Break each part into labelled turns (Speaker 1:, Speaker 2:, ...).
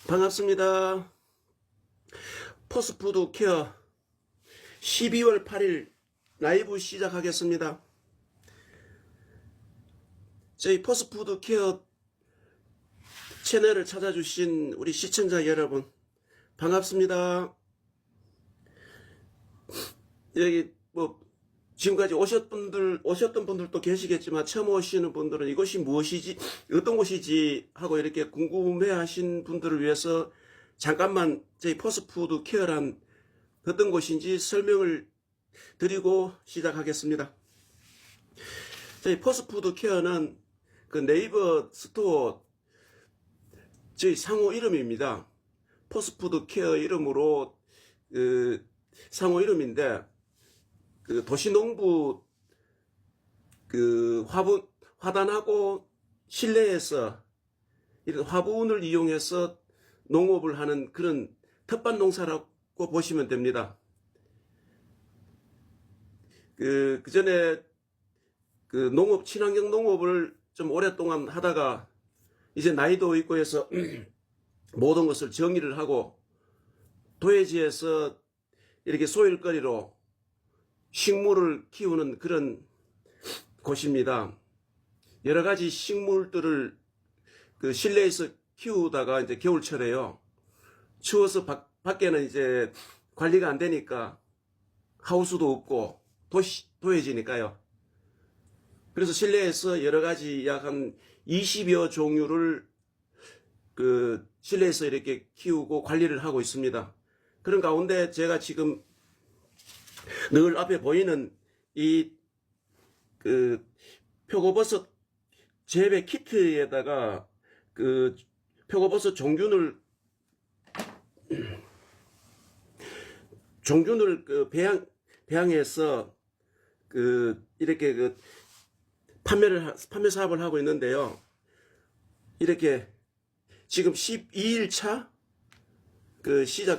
Speaker 1: 반갑습니다. 포스푸드 케어 12월 8일 라이브 시작하겠습니다. 저희 포스푸드 케어 채널을 찾아주신 우리 시청자 여러분 반갑습니다. 여기 지금까지 오셨던 분들도 계시겠지만 처음 오시는 분들은 이것이 무엇이지, 어떤 곳이지 하고 이렇게 궁금해 하신 분들을 위해서 잠깐만 저희 포스푸드 케어란 어떤 곳인지 설명을 드리고 시작하겠습니다. 저희 포스푸드 케어는 그 네이버 스토어 저희 상호 이름입니다. 포스푸드 케어 이름으로 상호 이름인데, 도시농부 화단하고 실내에서 이런 화분을 이용해서 농업을 하는 그런 텃밭 농사라고 보시면 됩니다. 그 전에 친환경 농업을 좀 오랫동안 하다가 이제 나이도 있고 해서 모든 것을 정리를 하고 도예지에서 이렇게 소일거리로 식물을 키우는 그런 곳입니다. 여러 가지 식물들을 실내에서 키우다가 이제 겨울철에요. 추워서 밖에는 이제 관리가 안 되니까 하우스도 없고 도예지니까요. 그래서 실내에서 여러 가지 약 한 20여 종류를 실내에서 이렇게 키우고 관리를 하고 있습니다. 그런 가운데 제가 지금 늘 앞에 보이는 이 표고버섯 재배 키트에다가 표고버섯 종균을 배양해서 이렇게 판매 사업을 하고 있는데요. 이렇게 지금 12일차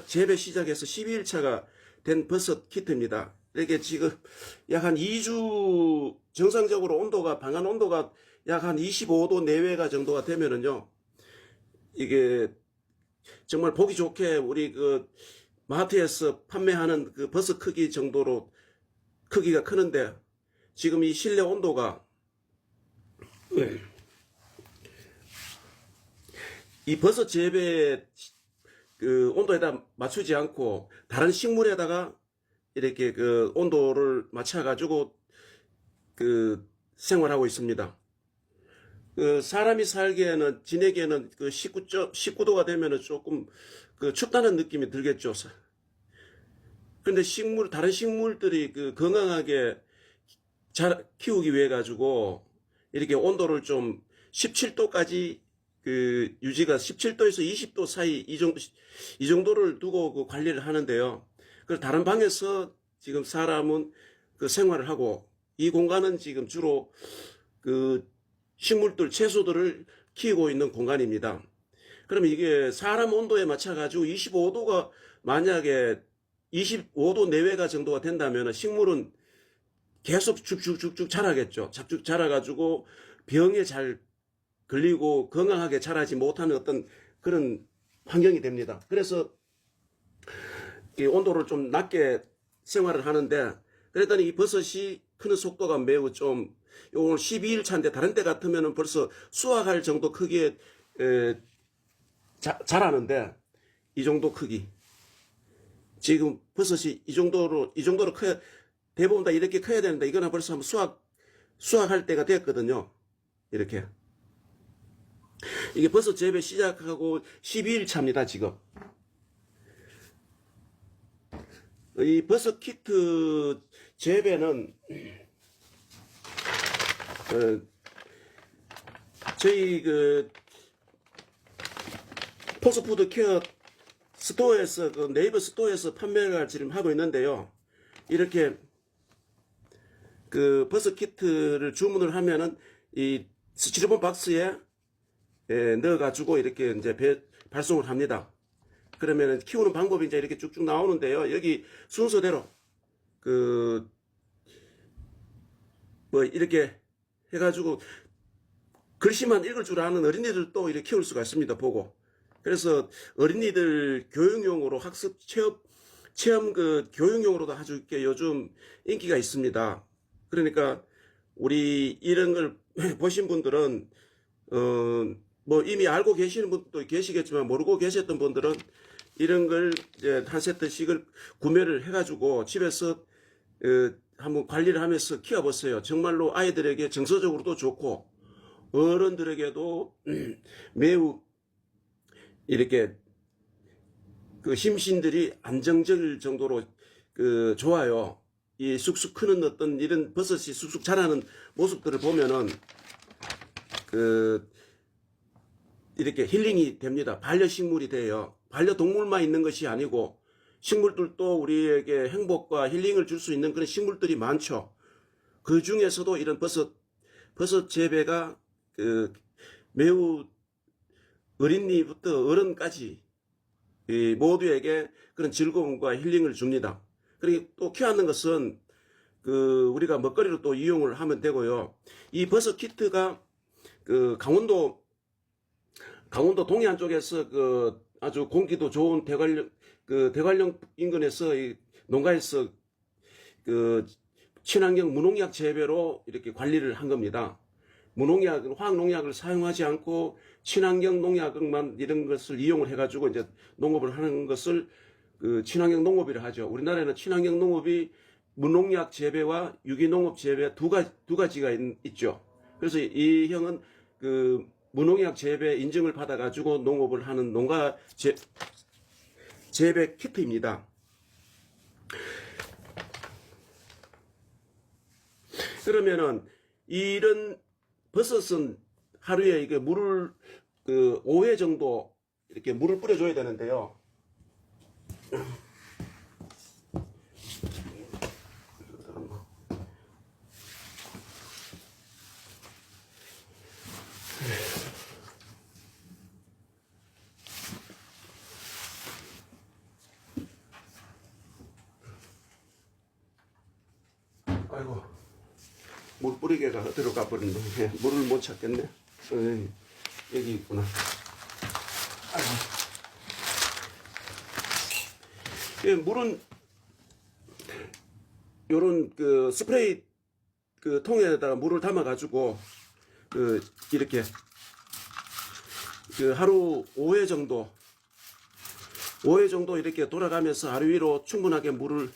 Speaker 1: 재배 시작해서 12일차가 된 버섯 키트입니다. 이렇게 지금 약 한 2주 정상적으로 방안 온도가 약 한 25도 내외가 정도가 되면은요, 이게 정말 보기 좋게 우리 마트에서 판매하는 버섯 크기 정도로 크기가 크는데, 지금 이 실내 온도가 이 버섯 재배 온도에다 맞추지 않고 다른 식물에다가 이렇게 온도를 맞춰가지고 생활하고 있습니다. 사람이 지내기에는 19도가 되면은 조금 춥다는 느낌이 들겠죠. 근데 다른 식물들이 건강하게 잘 키우기 위해 가지고 이렇게 온도를 좀 17도까지 유지가 17도에서 20도 사이 이 정도를 두고 관리를 하는데요. 다른 방에서 지금 사람은 생활을 하고, 이 공간은 지금 주로 채소들을 키우고 있는 공간입니다. 그러면 이게 사람 온도에 맞춰가지고 25도가 만약에 25도 내외가 정도가 된다면 식물은 계속 쭉쭉쭉쭉 자라겠죠. 쭉쭉 자라가지고 병에 잘 걸리고 건강하게 자라지 못하는 어떤 그런 환경이 됩니다. 그래서 이 온도를 좀 낮게 생활을 하는데, 그랬더니 이 버섯이 크는 속도가 매우 좀, 오늘 12일 차인데 다른 때 같으면 벌써 수확할 정도 크기에 자라는데, 이 정도 크기. 지금 버섯이 이 정도로 대부분 다 이렇게 커야 되는데, 이거는 벌써 한번 수확할 때가 됐거든요. 이렇게. 이게 버섯 재배 시작하고 12일 차입니다, 지금. 이 버섯 키트 재배는, 저희 포스푸드 케어 스토어에서, 네이버 스토어에서 판매를 지금 하고 있는데요. 이렇게 버섯 키트를 주문을 하면은 이 스티로폼 박스에 넣어가지고 이렇게 이제 발송을 합니다. 그러면 키우는 방법이 이제 이렇게 쭉쭉 나오는데요. 여기 순서대로 이렇게 해가지고 글씨만 읽을 줄 아는 어린이들도 이렇게 키울 수가 있습니다. 보고 그래서 어린이들 교육용으로 학습 체험 그 교육용으로도 아주 이렇게 요즘 인기가 있습니다. 그러니까 우리 이런 걸 보신 분들은 뭐 이미 알고 계시는 분도 계시겠지만 모르고 계셨던 분들은 이런 걸 이제 한 세트씩을 구매를 해가지고 집에서 한번 관리를 하면서 키워보세요. 정말로 아이들에게 정서적으로도 좋고 어른들에게도 매우 이렇게 그 심신들이 안정적일 정도로 그 좋아요. 이 쑥쑥 크는 어떤 이런 버섯이 쑥쑥 자라는 모습들을 보면은 그 이렇게 힐링이 됩니다. 반려식물이 돼요. 반려동물만 있는 것이 아니고 식물들도 우리에게 행복과 힐링을 줄 수 있는 그런 식물들이 많죠. 그 중에서도 이런 버섯 재배가 그 매우 어린이부터 어른까지 모두에게 그런 즐거움과 힐링을 줍니다. 그리고 또 키워하는 것은 그 우리가 먹거리로 또 이용을 하면 되고요. 이 버섯 키트가 그 강원도 동해안 쪽에서 그 아주 공기도 좋은 대관령 인근에서 이 농가에서 그 친환경 무농약 재배로 이렇게 관리를 한 겁니다. 화학 농약을 사용하지 않고 친환경 농약만 이런 것을 이용을 해가지고 이제 농업을 하는 것을 그 친환경 농업이라 하죠. 우리나라에는 친환경 농업이 무농약 재배와 유기농업 재배 두 가지가 있죠. 그래서 이 형은 그 무농약 재배 인증을 받아가지고 농업을 하는 농가 재배 키트입니다. 그러면은 이런 버섯은 하루에 이게 물을 그 5회 정도 이렇게 물을 뿌려줘야 되는데요. 아이고, 물 뿌리개가 들어가 버렸네. 물을 못 찾겠네. 여기 있구나. 물은 요런 그 스프레이 그 통에다가 물을 담아 가지고 그 이렇게 그 하루 5회 정도 이렇게 돌아가면서 하루 위로 충분하게 물을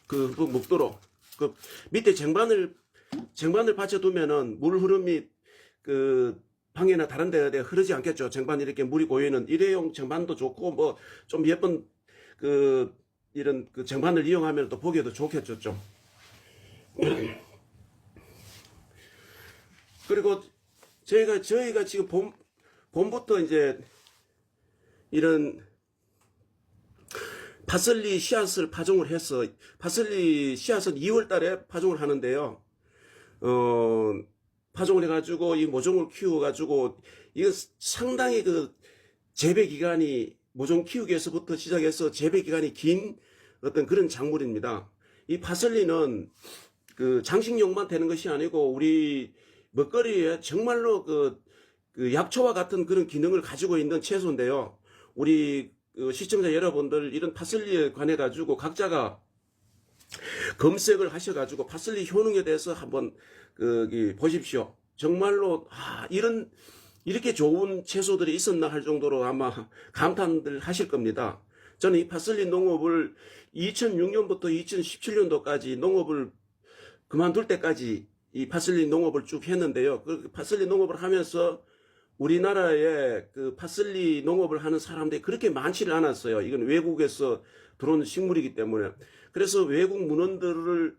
Speaker 1: 그 먹도록 그 밑에 쟁반을 받쳐두면은 물 흐름이 그 방에나 다른 데 흐르지 않겠죠. 쟁반 이렇게 물이 고이는 일회용 쟁반도 좋고 뭐 좀 예쁜 그 이런 그 쟁반을 이용하면 또 보기에도 좋겠죠. 좀. 그리고 저희가 지금 봄부터 이제 이런 파슬리 씨앗을 파종을 해서 파슬리 씨앗은 2월 달에 파종을 하는데요. 파종을 해가지고 이 모종을 키워가지고 이거 상당히 그 재배 기간이 모종 키우기에서부터 시작해서 재배 기간이 긴 어떤 그런 작물입니다. 이 파슬리는 그 장식용만 되는 것이 아니고 우리 먹거리에 정말로 그 약초와 같은 그런 기능을 가지고 있는 채소인데요. 우리 시청자 여러분들 이런 파슬리에 관해 가지고 각자가 검색을 하셔가지고 파슬리 효능에 대해서 한번 보십시오. 정말로 이렇게 좋은 채소들이 있었나 할 정도로 아마 감탄들 하실 겁니다. 저는 이 파슬리 농업을 2006년부터 2017년도까지 농업을 그만둘 때까지 이 파슬리 농업을 쭉 했는데요. 그 파슬리 농업을 하면서 우리나라에 그 파슬리 농업을 하는 사람들이 그렇게 많지는 않았어요. 이건 외국에서 들어온 식물이기 때문에. 그래서 외국 문헌들을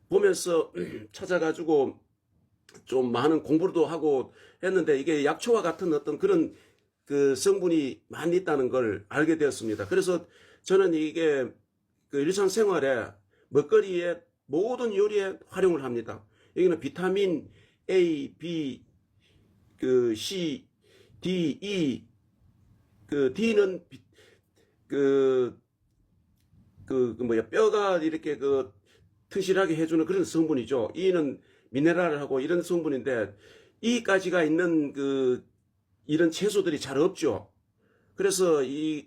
Speaker 1: 보면서 찾아가지고 좀 많은 공부도 하고 했는데 이게 약초와 같은 어떤 그런 그 성분이 많이 있다는 걸 알게 되었습니다. 그래서 저는 이게 그 일상생활에 먹거리에 모든 요리에 활용을 합니다. 여기는 비타민 A, B, 그 C, D, E, 그 D는 뼈가 이렇게 그 튼실하게 해주는 그런 성분이죠. E는 미네랄하고 이런 성분인데 E까지가 있는 이런 채소들이 잘 없죠. 그래서 이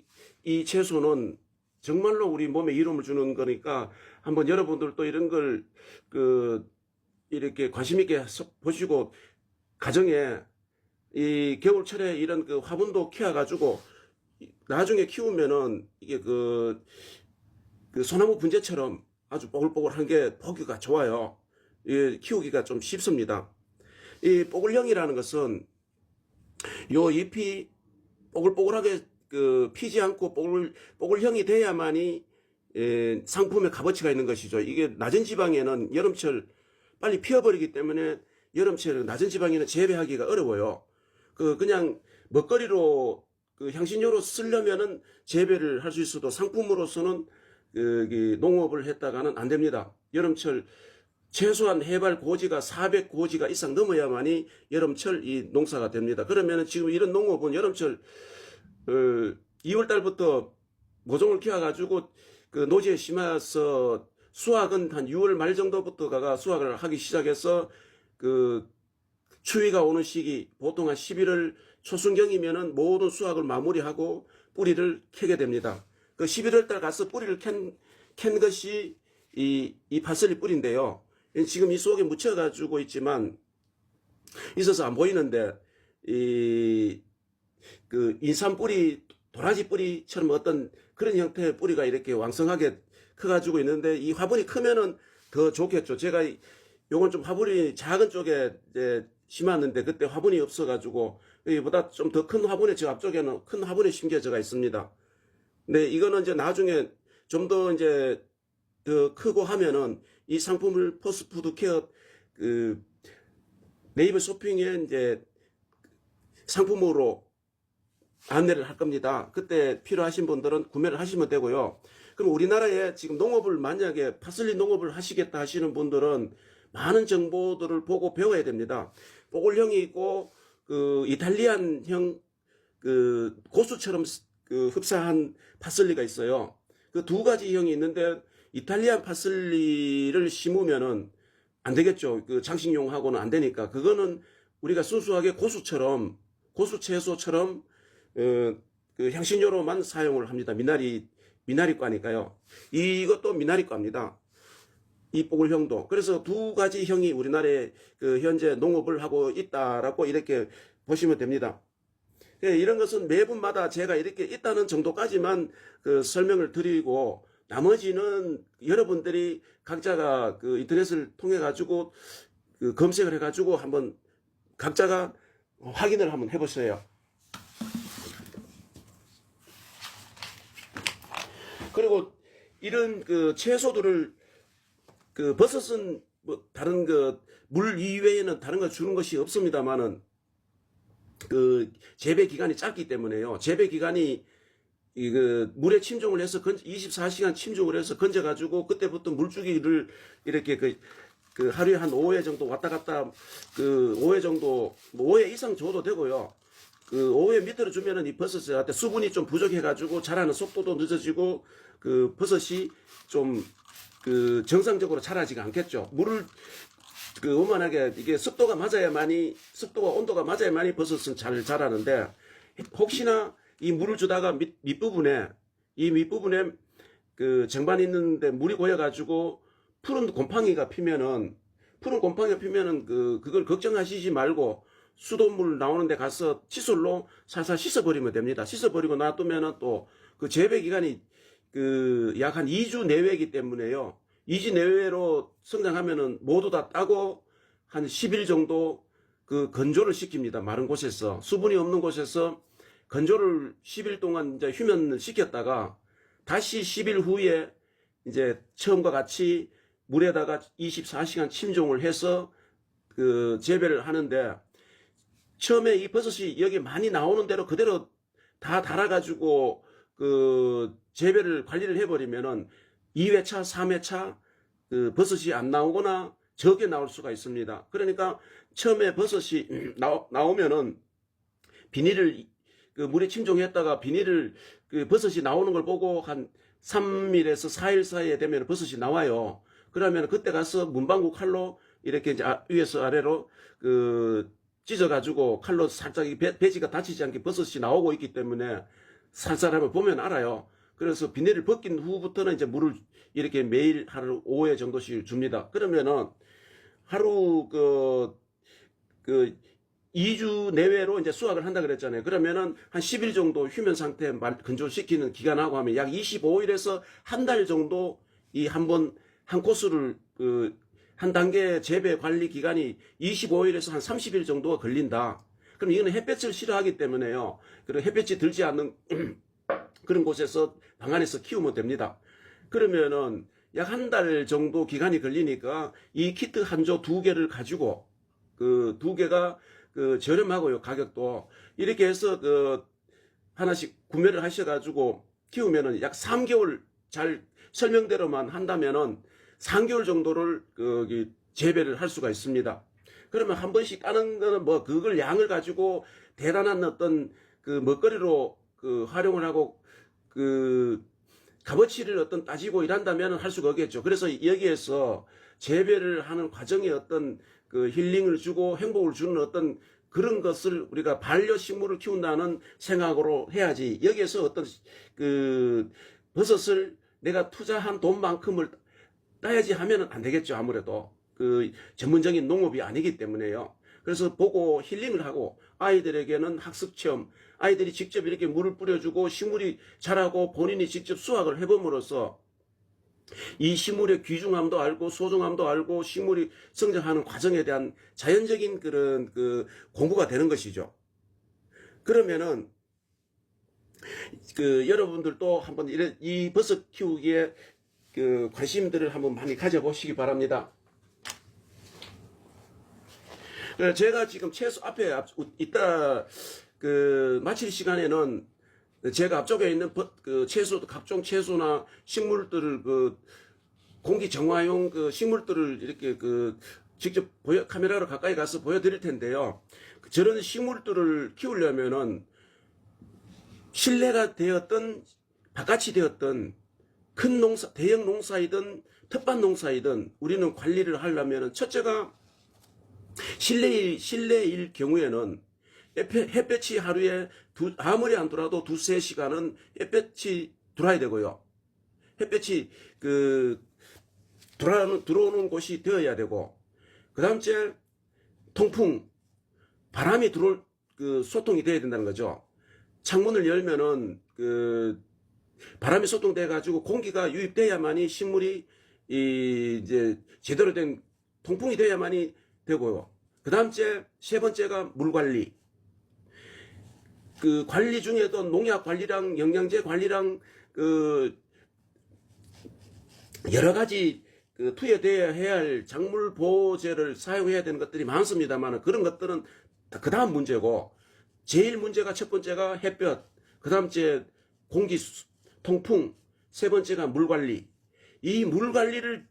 Speaker 1: 채소는 정말로 우리 몸에 이로움을 주는 거니까 한번 여러분들도 이런 걸 이렇게 관심 있게 보시고 가정에 이 겨울철에 이런 화분도 키워가지고 나중에 키우면은 이게 소나무 분재처럼 아주 뽀글뽀글한 게 보기가 좋아요. 키우기가 좀 쉽습니다. 이 뽀글형이라는 것은 요 잎이 뽀글뽀글하게 피지 않고 뽀글형이 돼야만이 상품의 값어치가 있는 것이죠. 이게 낮은 지방에는 여름철 빨리 피어버리기 때문에 여름철 낮은 지방에는 재배하기가 어려워요. 그냥 먹거리로 향신료로 쓰려면은 재배를 할 수 있어도 상품으로서는 농업을 했다가는 안 됩니다. 여름철 최소한 해발 고지가 400고지가 이상 넘어야만이 여름철 이 농사가 됩니다. 그러면 지금 이런 농업은 여름철 2월 달부터 모종을 키워가지고 노지에 심어서 수확은 한 6월 말 정도부터가 수확을 하기 시작해서 추위가 오는 시기 보통 한 11월 초순경이면은 모든 수확을 마무리하고 뿌리를 캐게 됩니다. 11월 달 가서 뿌리를 캔 것이 이 파슬리 뿌리인데요. 지금 이 속에 묻혀가지고 있지만 있어서 안 보이는데 인삼 뿌리, 도라지 뿌리처럼 어떤 그런 형태의 뿌리가 이렇게 왕성하게 커가지고 있는데 이 화분이 크면은 더 좋겠죠. 제가 요건 좀 화분이 작은 쪽에 이제 심었는데 그때 화분이 없어가지고 이보다 좀 더 큰 화분에 저 앞쪽에는 큰 화분에 심겨져가 있습니다. 근데 이거는 이제 나중에 좀 더 이제 더 크고 하면은 이 상품을 포스트푸드 케어 네이버 쇼핑에 이제 상품으로 안내를 할 겁니다. 그때 필요하신 분들은 구매를 하시면 되고요. 그럼 우리나라에 지금 농업을 만약에 파슬리 농업을 하시겠다 하시는 분들은 많은 정보들을 보고 배워야 됩니다. 뽀글형이 있고 이탈리안형 고수처럼 흡사한 파슬리가 있어요. 그 두 가지 형이 있는데 이탈리안 파슬리를 심으면은 안 되겠죠. 장식용하고는 안 되니까 그거는 우리가 순수하게 고수처럼 고수 채소처럼 향신료로만 사용을 합니다. 미나리과니까요. 이것도 미나리과입니다. 이 뽀글형도. 그래서 두 가지 형이 우리나라에 현재 농업을 하고 있다라고 이렇게 보시면 됩니다. 이런 것은 매분마다 제가 이렇게 있다는 정도까지만 설명을 드리고 나머지는 여러분들이 각자가 인터넷을 통해 가지고 검색을 해 가지고 한번 각자가 확인을 한번 해보세요. 그리고 이런 채소들을 버섯은 뭐 다른 물 이외에는 다른 거 주는 것이 없습니다만은 재배 기간이 짧기 때문에요. 재배 기간이 물에 침종을 해서 24시간 침종을 해서 건져가지고 그때부터 물주기를 이렇게 하루에 한 5회 정도 왔다 갔다 5회 정도 뭐 5회 이상 줘도 되고요. 5회 밑으로 주면은 이 버섯한테 수분이 좀 부족해가지고 자라는 속도도 늦어지고 버섯이 좀 정상적으로 자라지가 않겠죠. 물을 오만하게 이게 습도가 온도가 맞아야만이 버섯은 잘 자라는데 혹시나 이 물을 주다가 밑부분에 쟁반 있는데 물이 고여가지고 푸른 곰팡이가 피면은 그걸 걱정하시지 말고 수돗물 나오는 데 가서 칫솔로 살살 씻어버리면 됩니다. 씻어버리고 놔두면은 또 재배 기간이 약 한 2주 내외이기 때문에요. 2주 내외로 성장하면은 모두 다 따고 한 10일 정도 건조를 시킵니다. 마른 곳에서. 수분이 없는 곳에서 건조를 10일 동안 이제 휴면을 시켰다가 다시 10일 후에 이제 처음과 같이 물에다가 24시간 침종을 해서 재배를 하는데 처음에 이 버섯이 여기 많이 나오는 대로 그대로 다 달아가지고 재배를 관리를 해버리면은 2회차, 3회차 버섯이 안 나오거나 적게 나올 수가 있습니다. 그러니까 처음에 버섯이 나오면은 비닐을 물에 침종했다가 비닐을 버섯이 나오는 걸 보고 한 3일에서 4일 사이에 되면 버섯이 나와요. 그러면 그때 가서 문방구 칼로 이렇게 이제 위에서 아래로 찢어가지고 칼로 살짝 배지가 다치지 않게 버섯이 나오고 있기 때문에 살살하면 보면 알아요. 그래서 비닐을 벗긴 후부터는 이제 물을 이렇게 매일 하루 5회 정도씩 줍니다. 그러면은 하루 그 2주 내외로 이제 수확을 한다 그랬잖아요. 그러면은 한 10일 정도 휴면 상태 건조시키는 기간하고 하면 약 25일에서 한 달 정도 이 한 코스를 한 단계 재배 관리 기간이 25일에서 한 30일 정도가 걸린다. 그럼 이거는 햇볕을 싫어하기 때문에요. 그리고 햇볕이 들지 않는 그런 곳에서 방 안에서 키우면 됩니다. 그러면은 약 한 달 정도 기간이 걸리니까 이 키트 한 조 2개를 가지고 그 2개가 저렴하고요, 가격도. 이렇게 해서 하나씩 구매를 하셔가지고 키우면은 약 3개월 잘 설명대로만 한다면은 3개월 정도를 재배를 할 수가 있습니다. 그러면 한 번씩 까는 거는 뭐 그걸 양을 가지고 대단한 어떤 먹거리로 활용을 하고 값어치를 어떤 따지고 일한다면 할 수가 없겠죠. 그래서 여기에서 재배를 하는 과정에 어떤 힐링을 주고 행복을 주는 어떤 그런 것을 우리가 반려식물을 키운다는 생각으로 해야지, 여기에서 어떤 버섯을 내가 투자한 돈만큼을 따야지 하면은 안 되겠죠. 아무래도 전문적인 농업이 아니기 때문에요. 그래서 보고 힐링을 하고 아이들에게는 학습 체험, 아이들이 직접 이렇게 물을 뿌려주고 식물이 자라고 본인이 직접 수확을 해봄으로써 이 식물의 귀중함도 알고 소중함도 알고 식물이 성장하는 과정에 대한 자연적인 그런 공부가 되는 것이죠. 그러면은 여러분들도 한번 이 버섯 키우기에 관심들을 한번 많이 가져보시기 바랍니다. 제가 지금 채소 앞에 이따 마칠 시간에는 제가 앞쪽에 있는 각종 채소나 식물들을 공기 정화용 식물들을 이렇게 직접 카메라로 가까이 가서 보여드릴 텐데요. 저런 식물들을 키우려면은 실내가 되었던 바깥이 되었던 큰 농사, 대형 농사이든 텃밭 농사이든 우리는 관리를 하려면은 첫째가 실내일 경우에는 햇볕이 하루에 아무리 안 들어와도 2~3시간은 햇볕이 들어와야 되고요. 햇볕이 들어오는 곳이 되어야 되고, 그 다음째 통풍, 바람이 들어올 소통이 되어야 된다는 거죠. 창문을 열면은 바람이 소통돼 가지고 공기가 유입돼야만이 식물이 이제 제대로 된 통풍이 돼야만이 되고요. 그 다음째 세 번째가 물 관리. 관리 중에도 농약 관리랑 영양제 관리랑 여러 가지 투여되어야 해야 할 작물 보호제를 사용해야 되는 것들이 많습니다만, 그런 것들은 그 다음 문제고, 제일 문제가 첫 번째가 햇볕, 그 다음째 공기 통풍, 세 번째가 물 관리. 이 물 관리를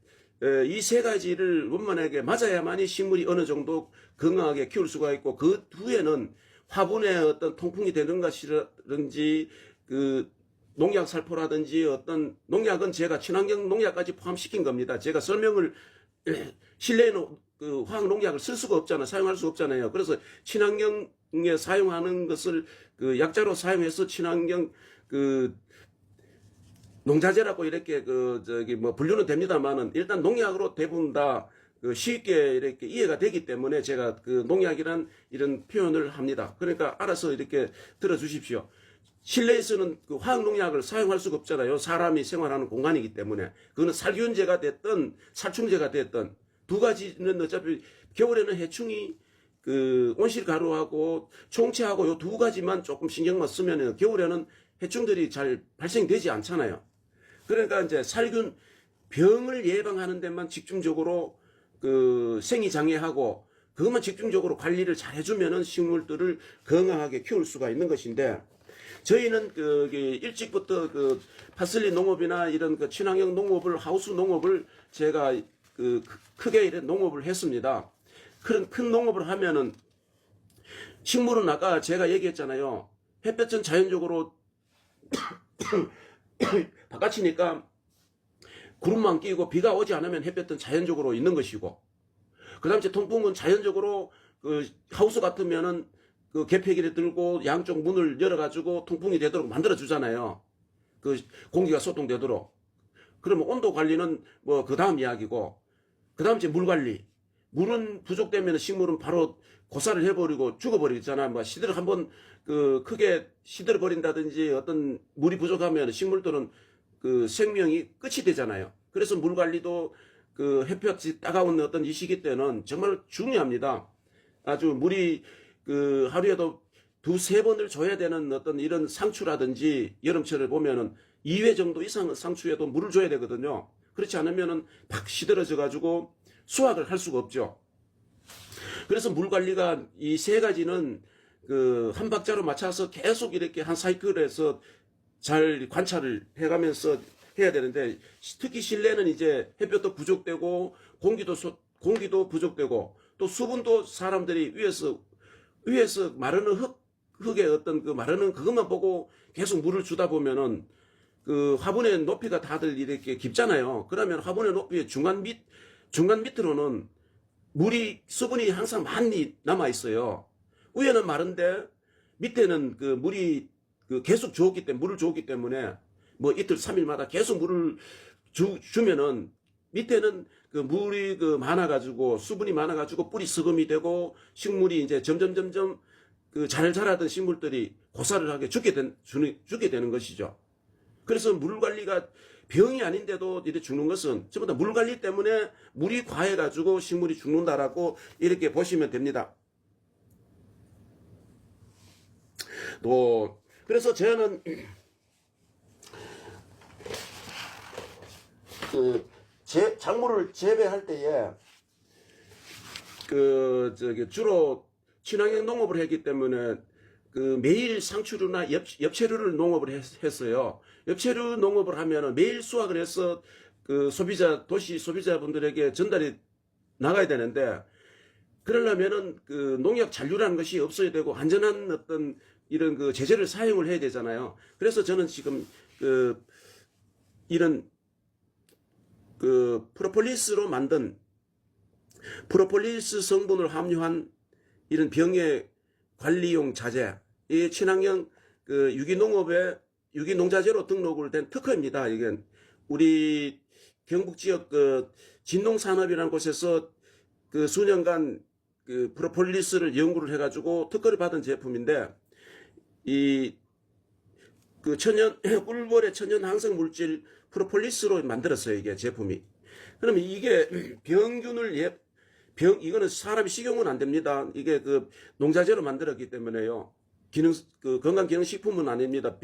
Speaker 1: 이 세 가지를 원만하게 맞아야만이 식물이 어느 정도 건강하게 키울 수가 있고, 그 후에는 화분의 어떤 통풍이 되는 것이라든지 농약 살포라든지 어떤 농약은 제가 친환경 농약까지 포함시킨 겁니다. 제가 설명을 실내에는 화학 농약을 쓸 수가 없잖아요. 사용할 수 없잖아요. 그래서 친환경에 사용하는 것을 약자로 사용해서 친환경 농자재라고 이렇게 분류는 됩니다만은, 일단 농약으로 대부분 다 쉽게 이렇게 이해가 되기 때문에 제가 농약이란 이런 표현을 합니다. 그러니까 알아서 이렇게 들어주십시오. 실내에서는 화학 농약을 사용할 수가 없잖아요. 사람이 생활하는 공간이기 때문에. 그거는 살균제가 됐든 살충제가 됐든, 두 가지는 어차피 겨울에는 해충이 온실가루하고 총채하고 요 두 가지만 조금 신경만 쓰면 겨울에는 해충들이 잘 발생되지 않잖아요. 그러니까 이제 살균, 병을 예방하는 데만 집중적으로 생이장애하고 그것만 집중적으로 관리를 잘 해주면은 식물들을 건강하게 키울 수가 있는 것인데, 저희는 일찍부터 파슬리 농업이나 이런 친환경 농업을, 하우스 농업을 제가 크게 이런 농업을 했습니다. 큰 농업을 하면은 식물은 아까 제가 얘기했잖아요. 햇볕은 자연적으로 바깥이니까 구름만 끼고 비가 오지 않으면 햇볕은 자연적으로 있는 것이고, 그 다음에 통풍은 자연적으로 하우스 같으면은 그 개폐기를 들고 양쪽 문을 열어가지고 통풍이 되도록 만들어 주잖아요. 그 공기가 소통되도록. 그러면 온도 관리는 뭐 그 다음 이야기고, 그 다음 이제 물 관리. 물은 부족되면 식물은 바로 고사를 해버리고 죽어버리잖아. 뭐 시들을 한번 그 크게 시들어 버린다든지 어떤 물이 부족하면 식물들은 그 생명이 끝이 되잖아요. 그래서 물 관리도 그 햇볕이 따가운 어떤 이 시기 때는 정말 중요합니다. 아주 물이 그 하루에도 두세 번을 줘야 되는 어떤 이런 상추라든지 여름철을 보면은 2회 정도 이상 상추에도 물을 줘야 되거든요. 그렇지 않으면은 팍 시들어져 가지고 수확을 할 수가 없죠. 그래서 물 관리가 이 세 가지는 그 한 박자로 맞춰서 계속 이렇게 한 사이클에서 잘 관찰을 해가면서 해야 되는데, 특히 실내는 이제 햇볕도 부족되고 공기도 부족되고 또 수분도 사람들이 위에서 마르는 흙의 어떤 그 마르는 그것만 보고 계속 물을 주다 보면은 그 화분의 높이가 다들 이렇게 깊잖아요. 그러면 화분의 높이의 중간 밑으로는 수분이 항상 많이 남아 있어요. 위에는 마른데 밑에는 그 물이 그 계속 물을 주었기 때문에 뭐 이틀 3일마다 계속 물을 주면은 밑에는 그 물이 그 많아가지고 수분이 많아가지고 뿌리 수금이 되고 식물이 이제 점점 그 잘 자라던 식물들이 고사를 하게 죽게 되는 것이죠. 그래서 물 관리가 병이 아닌데도 이렇게 죽는 것은 전부 다 물 관리 때문에 물이 과해가지고 식물이 죽는다라고 이렇게 보시면 됩니다. 또 그래서 저는 그 작물을 재배할 때에 그 주로 친환경 농업을 했기 때문에 그 매일 상추류나 엽채류를 농업을 했어요. 엽채류 농업을 하면은 매일 수확을 해서 그 도시 소비자분들에게 전달이 나가야 되는데, 그러려면은 그 농약 잔류라는 것이 없어야 되고 안전한 어떤 이런 그 제재를 사용을 해야 되잖아요. 그래서 저는 지금 그 이런 그 프로폴리스로 만든 프로폴리스 성분을 함유한 이런 병해 관리용 자재, 이 친환경 그 유기농자재로 등록을 된 특허입니다. 이게 우리 경북 지역 그 진농산업이라는 곳에서 그 수년간 그 프로폴리스를 연구를 해가지고 특허를 받은 제품인데, 이 그 꿀벌의 천연 항생 물질 프로폴리스로 만들었어요. 이게 제품이. 그러면 이게 이거는 사람이 식용은 안 됩니다. 이게 그 농자재로 만들었기 때문에요. 그 건강기능식품은 아닙니다.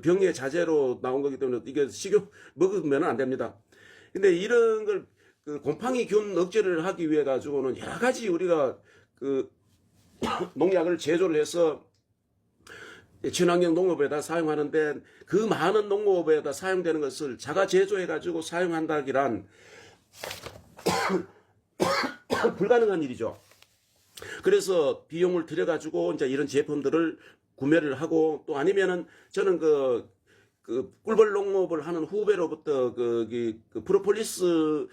Speaker 1: 병의 자재로 나온 거기 때문에 이게 먹으면 안 됩니다. 근데 이런 걸 그 곰팡이균 억제를 하기 위해 가지고는 여러 가지 우리가 그 농약을 제조를 해서 친환경 농업에다 사용하는데, 그 많은 농업에다 사용되는 것을 자가 제조해 가지고 사용한다기란 불가능한 일이죠. 그래서 비용을 들여가지고 이제 이런 제품들을 구매를 하고, 또 아니면은 저는 그 꿀벌 농업을 하는 후배로부터 그 프로폴리스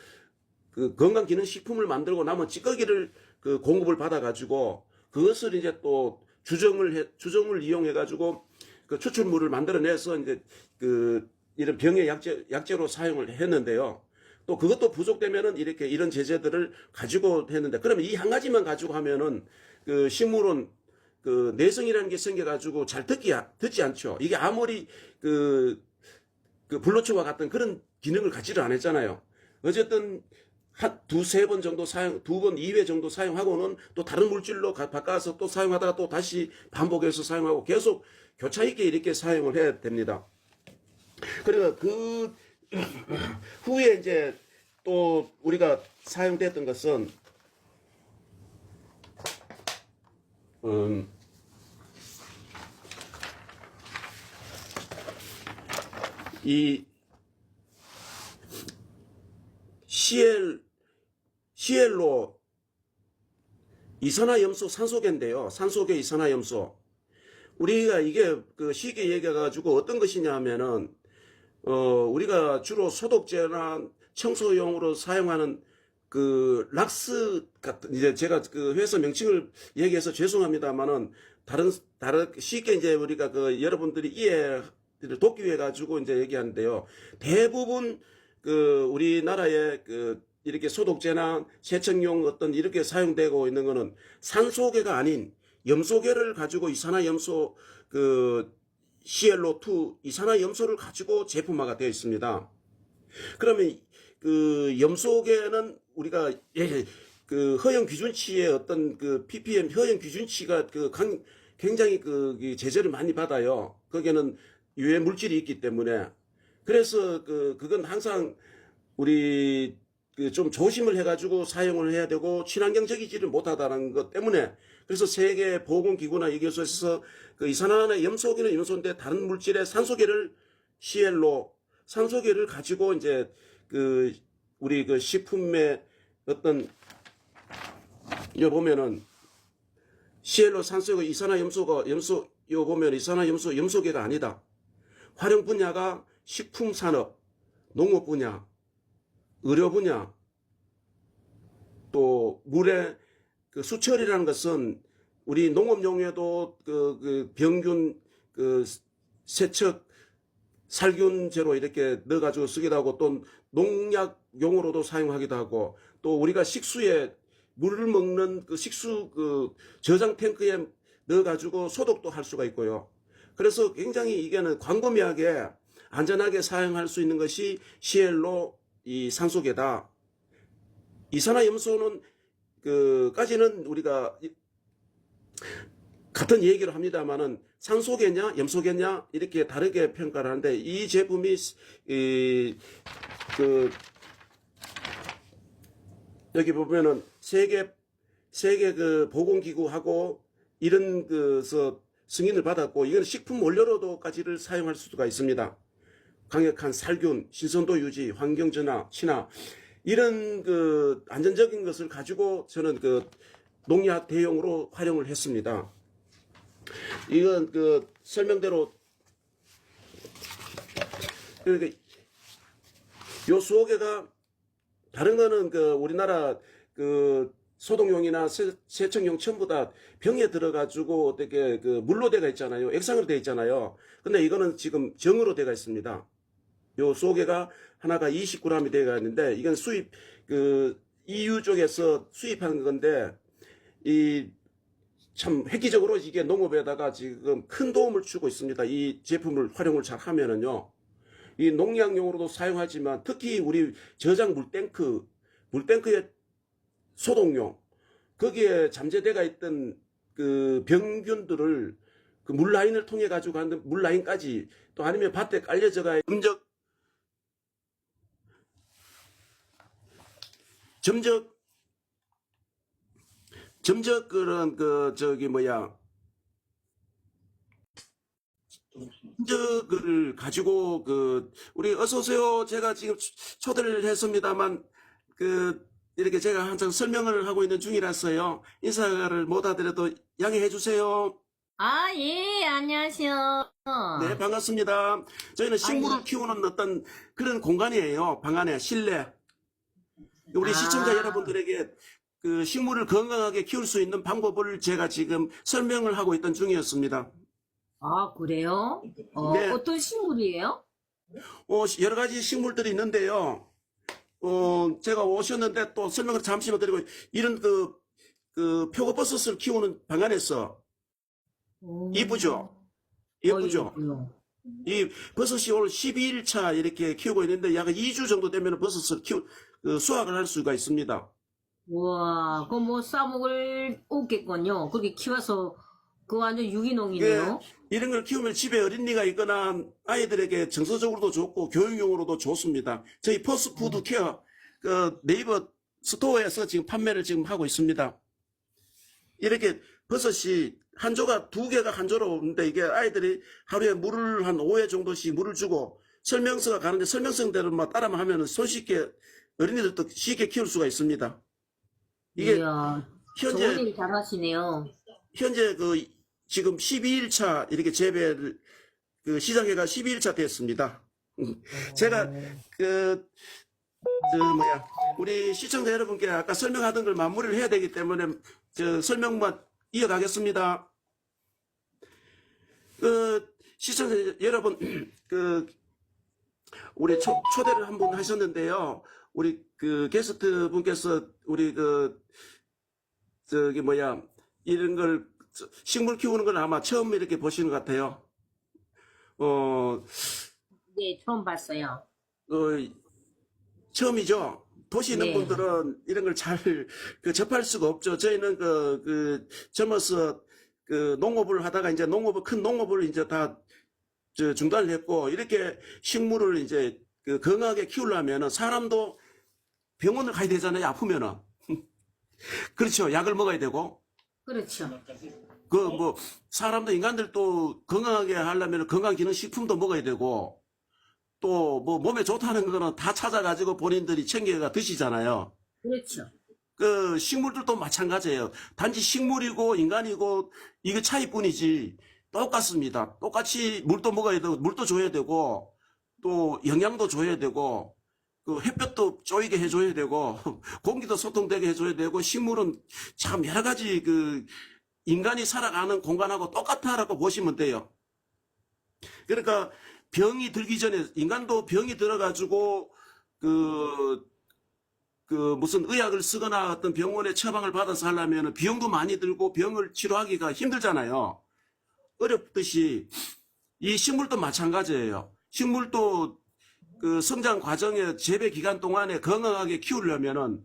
Speaker 1: 그 건강기능식품을 만들고 남은 찌꺼기를 그 공급을 받아가지고 그것을 이제 또 주정을 이용해가지고 그 추출물을 만들어내서 이제 그 이런 병의 약재로 사용을 했는데요. 또 그것도 부족되면은 이런 제재들을 가지고 했는데, 그러면 이 한 가지만 가지고 하면은 그 식물은 그 내성이라는 게 생겨가지고 잘 듣지 않죠. 이게 아무리 그 블루초와 같은 그런 기능을 갖지를 않았잖아요. 어쨌든 한 두세 번 정도 2번 2회 정도 사용하고는 또 다른 물질로 바꿔서 또 사용하다가 또 다시 반복해서 사용하고 계속 교차 있게 이렇게 사용을 해야 됩니다. 그리고 그 후에 이제 또 우리가 사용됐던 것은 이 CL로 이산화염소 산소계인데요. 산소계 이산화염소. 우리가 이게 그 쉽게 얘기해가지고 어떤 것이냐 하면은 우리가 주로 소독제나 청소용으로 사용하는 그 락스 같은 이제 제가 그 회사 명칭을 얘기해서 죄송합니다만은 다른 쉽게 이제 우리가 그 여러분들이 이해를 돕기 위해 가지고 이제 얘기하는데요. 대부분 그 우리나라의 그 이렇게 소독제나 세척용 어떤 이렇게 사용되고 있는 거는 산소계가 아닌 염소계를 가지고 이산화염소 그 ClO2 이산화염소를 가지고 제품화가 되어 있습니다. 그러면 그 염소계는 우리가 그 허용 기준치의 어떤 그 ppm 허용 기준치가 그 굉장히 그 제재를 많이 받아요. 거기에는 유해 물질이 있기 때문에 그래서 그건 항상 우리 그 좀 조심을 해가지고 사용을 해야 되고 친환경적이지를 못하다는 것 때문에 그래서 세계 보건기구나 이교소에서 그 이산화나 염소계는 염소인데 다른 물질의 산소계를 CL로 산소계를 가지고 이제 그 우리 그 식품의 어떤 요 보면은 CL로 산소계 이산화염소가 요 보면 이산화염소 염소계가 아니다. 활용 분야가 식품 산업, 농업 분야, 의료 분야, 또 물의 그 수철이라는 것은 우리 농업용에도 그 병균 그 세척 살균제로 이렇게 넣어가지고 쓰기도 하고 또 농약용으로도 사용하기도 하고 또 우리가 식수에 물을 먹는 그 식수 그 저장 탱크에 넣어가지고 소독도 할 수가 있고요. 그래서 굉장히 이게는 광범위하게 안전하게 사용할 수 있는 것이 CL로 이 산소계다. 이산화염소는 그까지는 우리가 같은 얘기를 합니다만은 산소계냐 염소계냐 이렇게 다르게 평가를 하는데 이 제품이 그 여기 보면은 세계 그 보건기구하고 이런 그서 승인을 받았고 이건 식품 원료로도까지를 사용할 수가 있습니다. 강력한 살균, 신선도 유지, 환경 전화, 친화 이런 그 안전적인 것을 가지고 저는 그 농약 대용으로 활용을 했습니다. 이건 그 설명대로 그러니까 요 수호계가 다른 거는 그 우리나라 그 소독용이나 세척용 전부 다 병에 들어가지고 어떻게 그 물로 되어 있잖아요. 액상으로 되어 있잖아요. 근데 이거는 지금 정으로 되어 있습니다. 요 소개가 하나가 20g이 되어 있는데 이건 수입 그 EU 쪽에서 수입하는 건데 이 참 획기적으로 이게 농업에다가 지금 큰 도움을 주고 있습니다. 이 제품을 활용을 잘 하면은요. 이 농약용으로도 사용하지만 특히 우리 저장 물탱크의 소독용 거기에 잠재되어 있던 그 병균들을 그 물라인을 통해 가지고 하는 물라인까지 또 아니면 밭에 깔려져가 점적 그런 그 저기 뭐야 점적을 가지고 그 우리 어서 오세요. 제가 지금 초대를 했습니다만 그 이렇게 제가 한창 설명을 하고 있는 중이라서요. 인사를 못 하더라도 양해해 주세요.
Speaker 2: 아, 예, 안녕하세요.
Speaker 1: 네, 반갑습니다. 저희는
Speaker 2: 아,
Speaker 1: 식물을
Speaker 2: 예.
Speaker 1: 키우는 어떤 그런 공간이에요. 방 안에 실내. 우리 시청자
Speaker 2: 아,
Speaker 1: 여러분들에게 그 식물을 건강하게 키울 수 있는 방법을 제가 지금 설명을 하고 있던 중이었습니다.
Speaker 2: 그래요?
Speaker 1: 네,
Speaker 2: 어떤 식물이에요?
Speaker 1: 여러 가지 식물들이 있는데요. 제가 오셨는데 또 설명을 잠시만 드리고, 이런 그 표고버섯을 키우는 방 안에서 이쁘죠? 예쁘죠?
Speaker 2: 예뻐요.
Speaker 1: 이 버섯이 오늘 12일차 이렇게 키우고 있는데 약 2주 정도 되면 버섯을 수확을 할 수가 있습니다.
Speaker 2: 우와, 그거 뭐 싸먹을 없겠군요. 그렇게 키워서, 그거 완전
Speaker 1: 그
Speaker 2: 유기농이네요.
Speaker 1: 이런 걸 키우면 집에 어린이가 있거나 아이들에게 정서적으로도 좋고 교육용으로도 좋습니다. 저희 퍼스트푸드 케어 그 네이버 스토어에서 지금 판매를 지금 하고 있습니다. 이렇게 버섯이 한 조가 두 개가 한 조로 오는데 이게 아이들이 하루에 물을 한 5회 정도씩 물을 주고 설명서가 가는데 설명서대로만 따라만 하면 손쉽게 어린이들도 쉽게 키울 수가 있습니다. 이게
Speaker 2: 이야, 좋은
Speaker 1: 현재
Speaker 2: 일 잘하시네요.
Speaker 1: 그 지금 12일차 이렇게 재배를 그 시장회가 12일차 됐습니다. 제가 그 우리 시청자 여러분께 아까 설명하던 걸 마무리를 해야 되기 때문에 설명만 이어가겠습니다. 시청자 여러분, 우리 초대를 한 번 하셨는데요. 우리 게스트 분께서 우리 이런 걸 식물 키우는 걸 아마 처음 이렇게 보시는 것 같아요.
Speaker 2: 네, 처음 봤어요.
Speaker 1: 처음이죠. 도시 있는
Speaker 2: 네.
Speaker 1: 분들은 이런 걸 잘 접할 수가 없죠. 저희는 젊어서 농업을 하다가 이제 큰 농업을 이제 다 중단을 했고, 이렇게 식물을 이제 건강하게 키우려면은 사람도 병원을 가야 되잖아요. 아프면은. 그렇죠. 약을 먹어야 되고.
Speaker 2: 그렇죠.
Speaker 1: 사람도 인간들도 건강하게 하려면 건강기능식품도 먹어야 되고, 또 몸에 좋다는 거는 다 찾아가지고 본인들이 챙겨가 드시잖아요.
Speaker 2: 그렇죠.
Speaker 1: 식물들도 마찬가지예요. 단지 식물이고 인간이고 이게 차이뿐이지 똑같습니다. 똑같이 물도 먹어야 되고 물도 줘야 되고 또 영양도 줘야 되고 햇볕도 쪼이게 해줘야 되고 공기도 소통되게 해줘야 되고 식물은 참 여러 가지 인간이 살아가는 공간하고 똑같다라고 보시면 돼요. 그러니까 병이 들기 전에 인간도 병이 들어가지고 무슨 의약을 쓰거나 어떤 병원에 처방을 받아서 하려면 비용도 많이 들고 병을 치료하기가 힘들잖아요. 어렵듯이 이 식물도 마찬가지예요. 식물도 성장 과정의 재배 기간 동안에 건강하게 키우려면은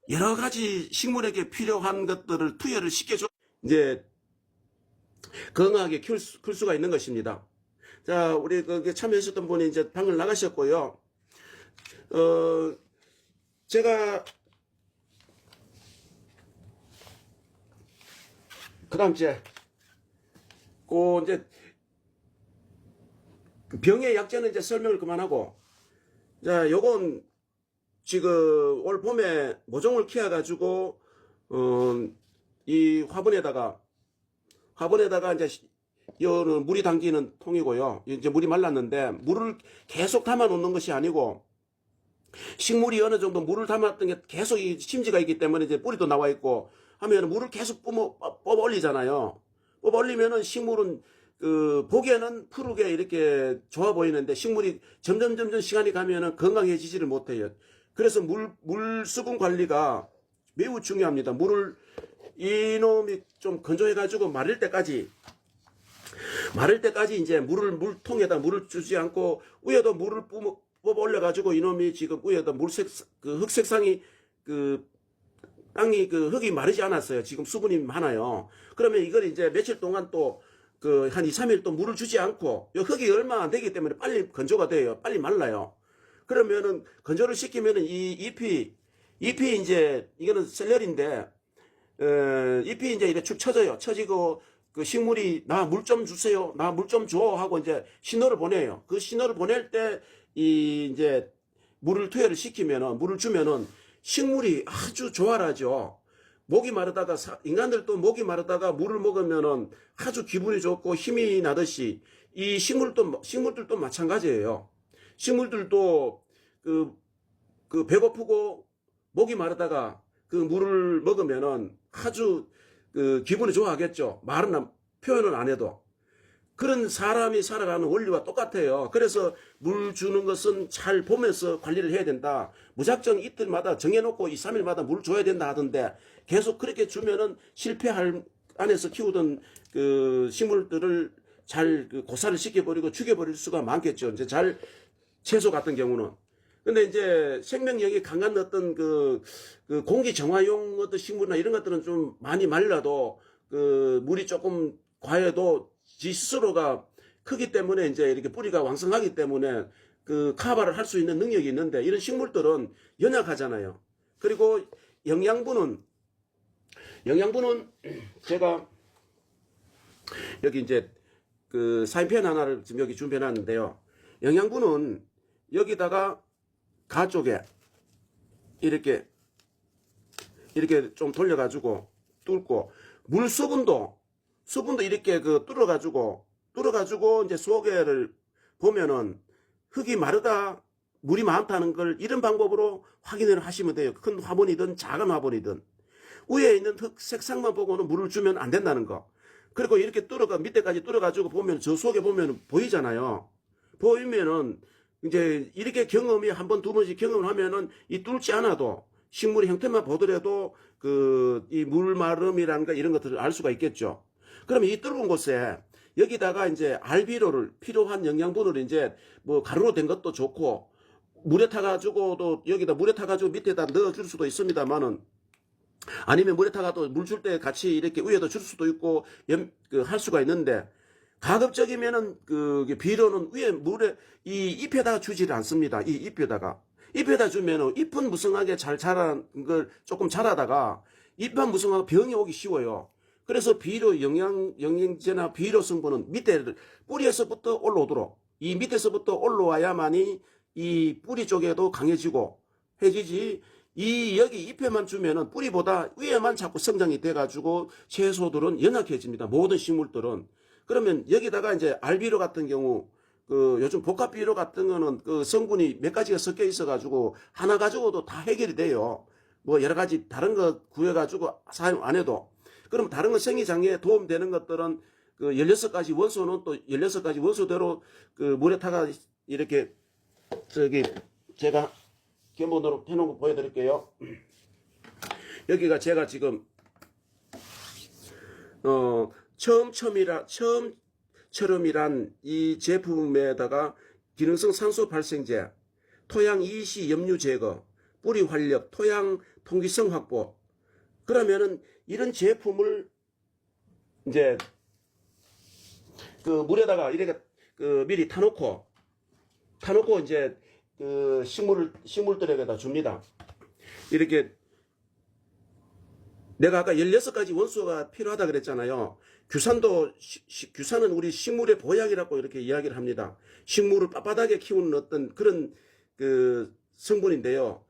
Speaker 1: 여러 가지 식물에게 필요한 것들을 투여를 시켜줘 이제 건강하게 클 수가 있는 것입니다. 자, 우리 참여하셨던 분이 이제 방을 나가셨고요. 제가 그다음 주에 이제 병의 약재는 이제 설명을 그만하고, 자, 요건 지금 올 봄에 모종을 키워가지고 이 화분에다가 이제 이거는 물이 담기는 통이고요. 이제 물이 말랐는데 물을 계속 담아 놓는 것이 아니고 식물이 어느 정도 물을 담았던 게 계속 이 심지가 있기 때문에 이제 뿌리도 나와 있고 하면 물을 계속 뽑아 올리잖아요. 뽑아 올리면은 식물은 보기에는 푸르게 이렇게 좋아 보이는데 식물이 점점 시간이 가면은 건강해지지를 못해요. 그래서 물 수분 관리가 매우 중요합니다. 물을 이놈이 좀 건조해가지고 마를 때까지 이제 물통에다 물을 주지 않고 위에도 물을 뽑아 올려가지고 이놈이 지금 위에다 흙색상이 땅이 흙이 마르지 않았어요. 지금 수분이 많아요. 그러면 이걸 이제 며칠 동안 또 한 2, 3일 또 물을 주지 않고 흙이 얼마 안 되기 때문에 빨리 건조가 돼요. 빨리 말라요. 그러면은 건조를 시키면은 이 잎이 이제 이거는 셀러리인데 잎이 이제 이렇게 축 처져요. 처지고 식물이 나 물 좀 주세요. 나 물 좀 줘 하고 이제 신호를 보내요. 그 신호를 보낼 때 이제 물을 투여를 시키면은 물을 주면은 식물이 아주 조화라죠. 목이 마르다가 인간들도 목이 마르다가 물을 먹으면은 아주 기분이 좋고 힘이 나듯이 이 식물들도 마찬가지예요. 식물들도 배고프고 목이 마르다가 물을 먹으면은 아주 기분이 좋아하겠죠. 말은 표현은 안 해도. 그런 사람이 살아가는 원리와 똑같아요. 그래서 물 주는 것은 잘 보면서 관리를 해야 된다. 무작정 이틀마다 정해놓고 2, 3일마다 물 줘야 된다 하던데 계속 그렇게 주면은 실패할 안에서 키우던 식물들을 잘 고사를 시켜버리고 죽여버릴 수가 많겠죠. 이제 채소 같은 경우는. 근데 이제 생명력이 강한 어떤 공기 정화용 어떤 식물이나 이런 것들은 좀 많이 말라도 물이 조금 과해도 지 스스로가 크기 때문에 이제 이렇게 뿌리가 왕성하기 때문에 카바를 할 수 있는 능력이 있는데 이런 식물들은 연약하잖아요. 그리고 영양분은 제가 여기 이제 사인펜 하나를 지금 여기 준비해 놨는데요. 영양분은 여기다가 가쪽에 이렇게 좀 돌려가지고 뚫고 물 수분도 이렇게 뚫어가지고 이제 속에를 보면은 흙이 마르다 물이 많다는 걸 이런 방법으로 확인을 하시면 돼요. 큰 화분이든 작은 화분이든. 위에 있는 흙 색상만 보고는 물을 주면 안 된다는 거. 그리고 이렇게 뚫어가 밑에까지 뚫어가지고 보면 저 속에 보면 보이잖아요. 보이면은 이제 이렇게 경험이 한 번, 두 번씩 경험을 하면은 이 뚫지 않아도 식물의 형태만 보더라도 이 물마름이라는가 이런 것들을 알 수가 있겠죠. 그러면 이 뚫은 곳에 여기다가 이제 알비로를 필요한 영양분을 이제 뭐 가루로 된 것도 좋고 물에 타가지고도 여기다 물에 타가지고 밑에다 넣어줄 수도 있습니다만은 아니면 물에 타가도 물 줄 때 같이 이렇게 위에도 줄 수도 있고 할 수가 있는데 가급적이면은 비료는 위에 물에 이 잎에다가 주지를 않습니다. 이 잎에다 주면은 잎은 무성하게 잘 자란 걸 조금 자라다가 잎만 무성하고 병이 오기 쉬워요. 그래서 비료 영양제나 비료 성분은 밑에 뿌리에서부터 올라오도록 이 밑에서부터 올라와야만이 이 뿌리 쪽에도 강해지고 해지지 이 여기 잎에만 주면은 뿌리보다 위에만 자꾸 성장이 돼가지고 채소들은 연약해집니다. 모든 식물들은. 그러면 여기다가 이제 알비료 같은 경우 요즘 복합 비료 같은 거는 성분이 몇 가지가 섞여 있어가지고 하나 가지고도 다 해결이 돼요. 뭐 여러 가지 다른 거 구해가지고 사용 안 해도. 그럼 다른 거 생리장애에 도움되는 것들은 16가지 원소는 또 16가지 원소대로 물에 타가 이렇게 제가 견본으로 해놓은 거 보여드릴게요. 여기가 제가 지금 처음처럼이란 이 제품에다가 기능성 산소 발생제, 토양 이시 염류 제거, 뿌리 활력, 토양 통기성 확보. 그러면은 이런 제품을 이제 물에다가 이렇게 미리 타놓고 이제 식물들에게다 줍니다. 이렇게 내가 아까 16가지 원소가 필요하다 그랬잖아요. 규산은 우리 식물의 보약이라고 이렇게 이야기를 합니다. 식물을 빳빳하게 키우는 어떤 그런 성분인데요.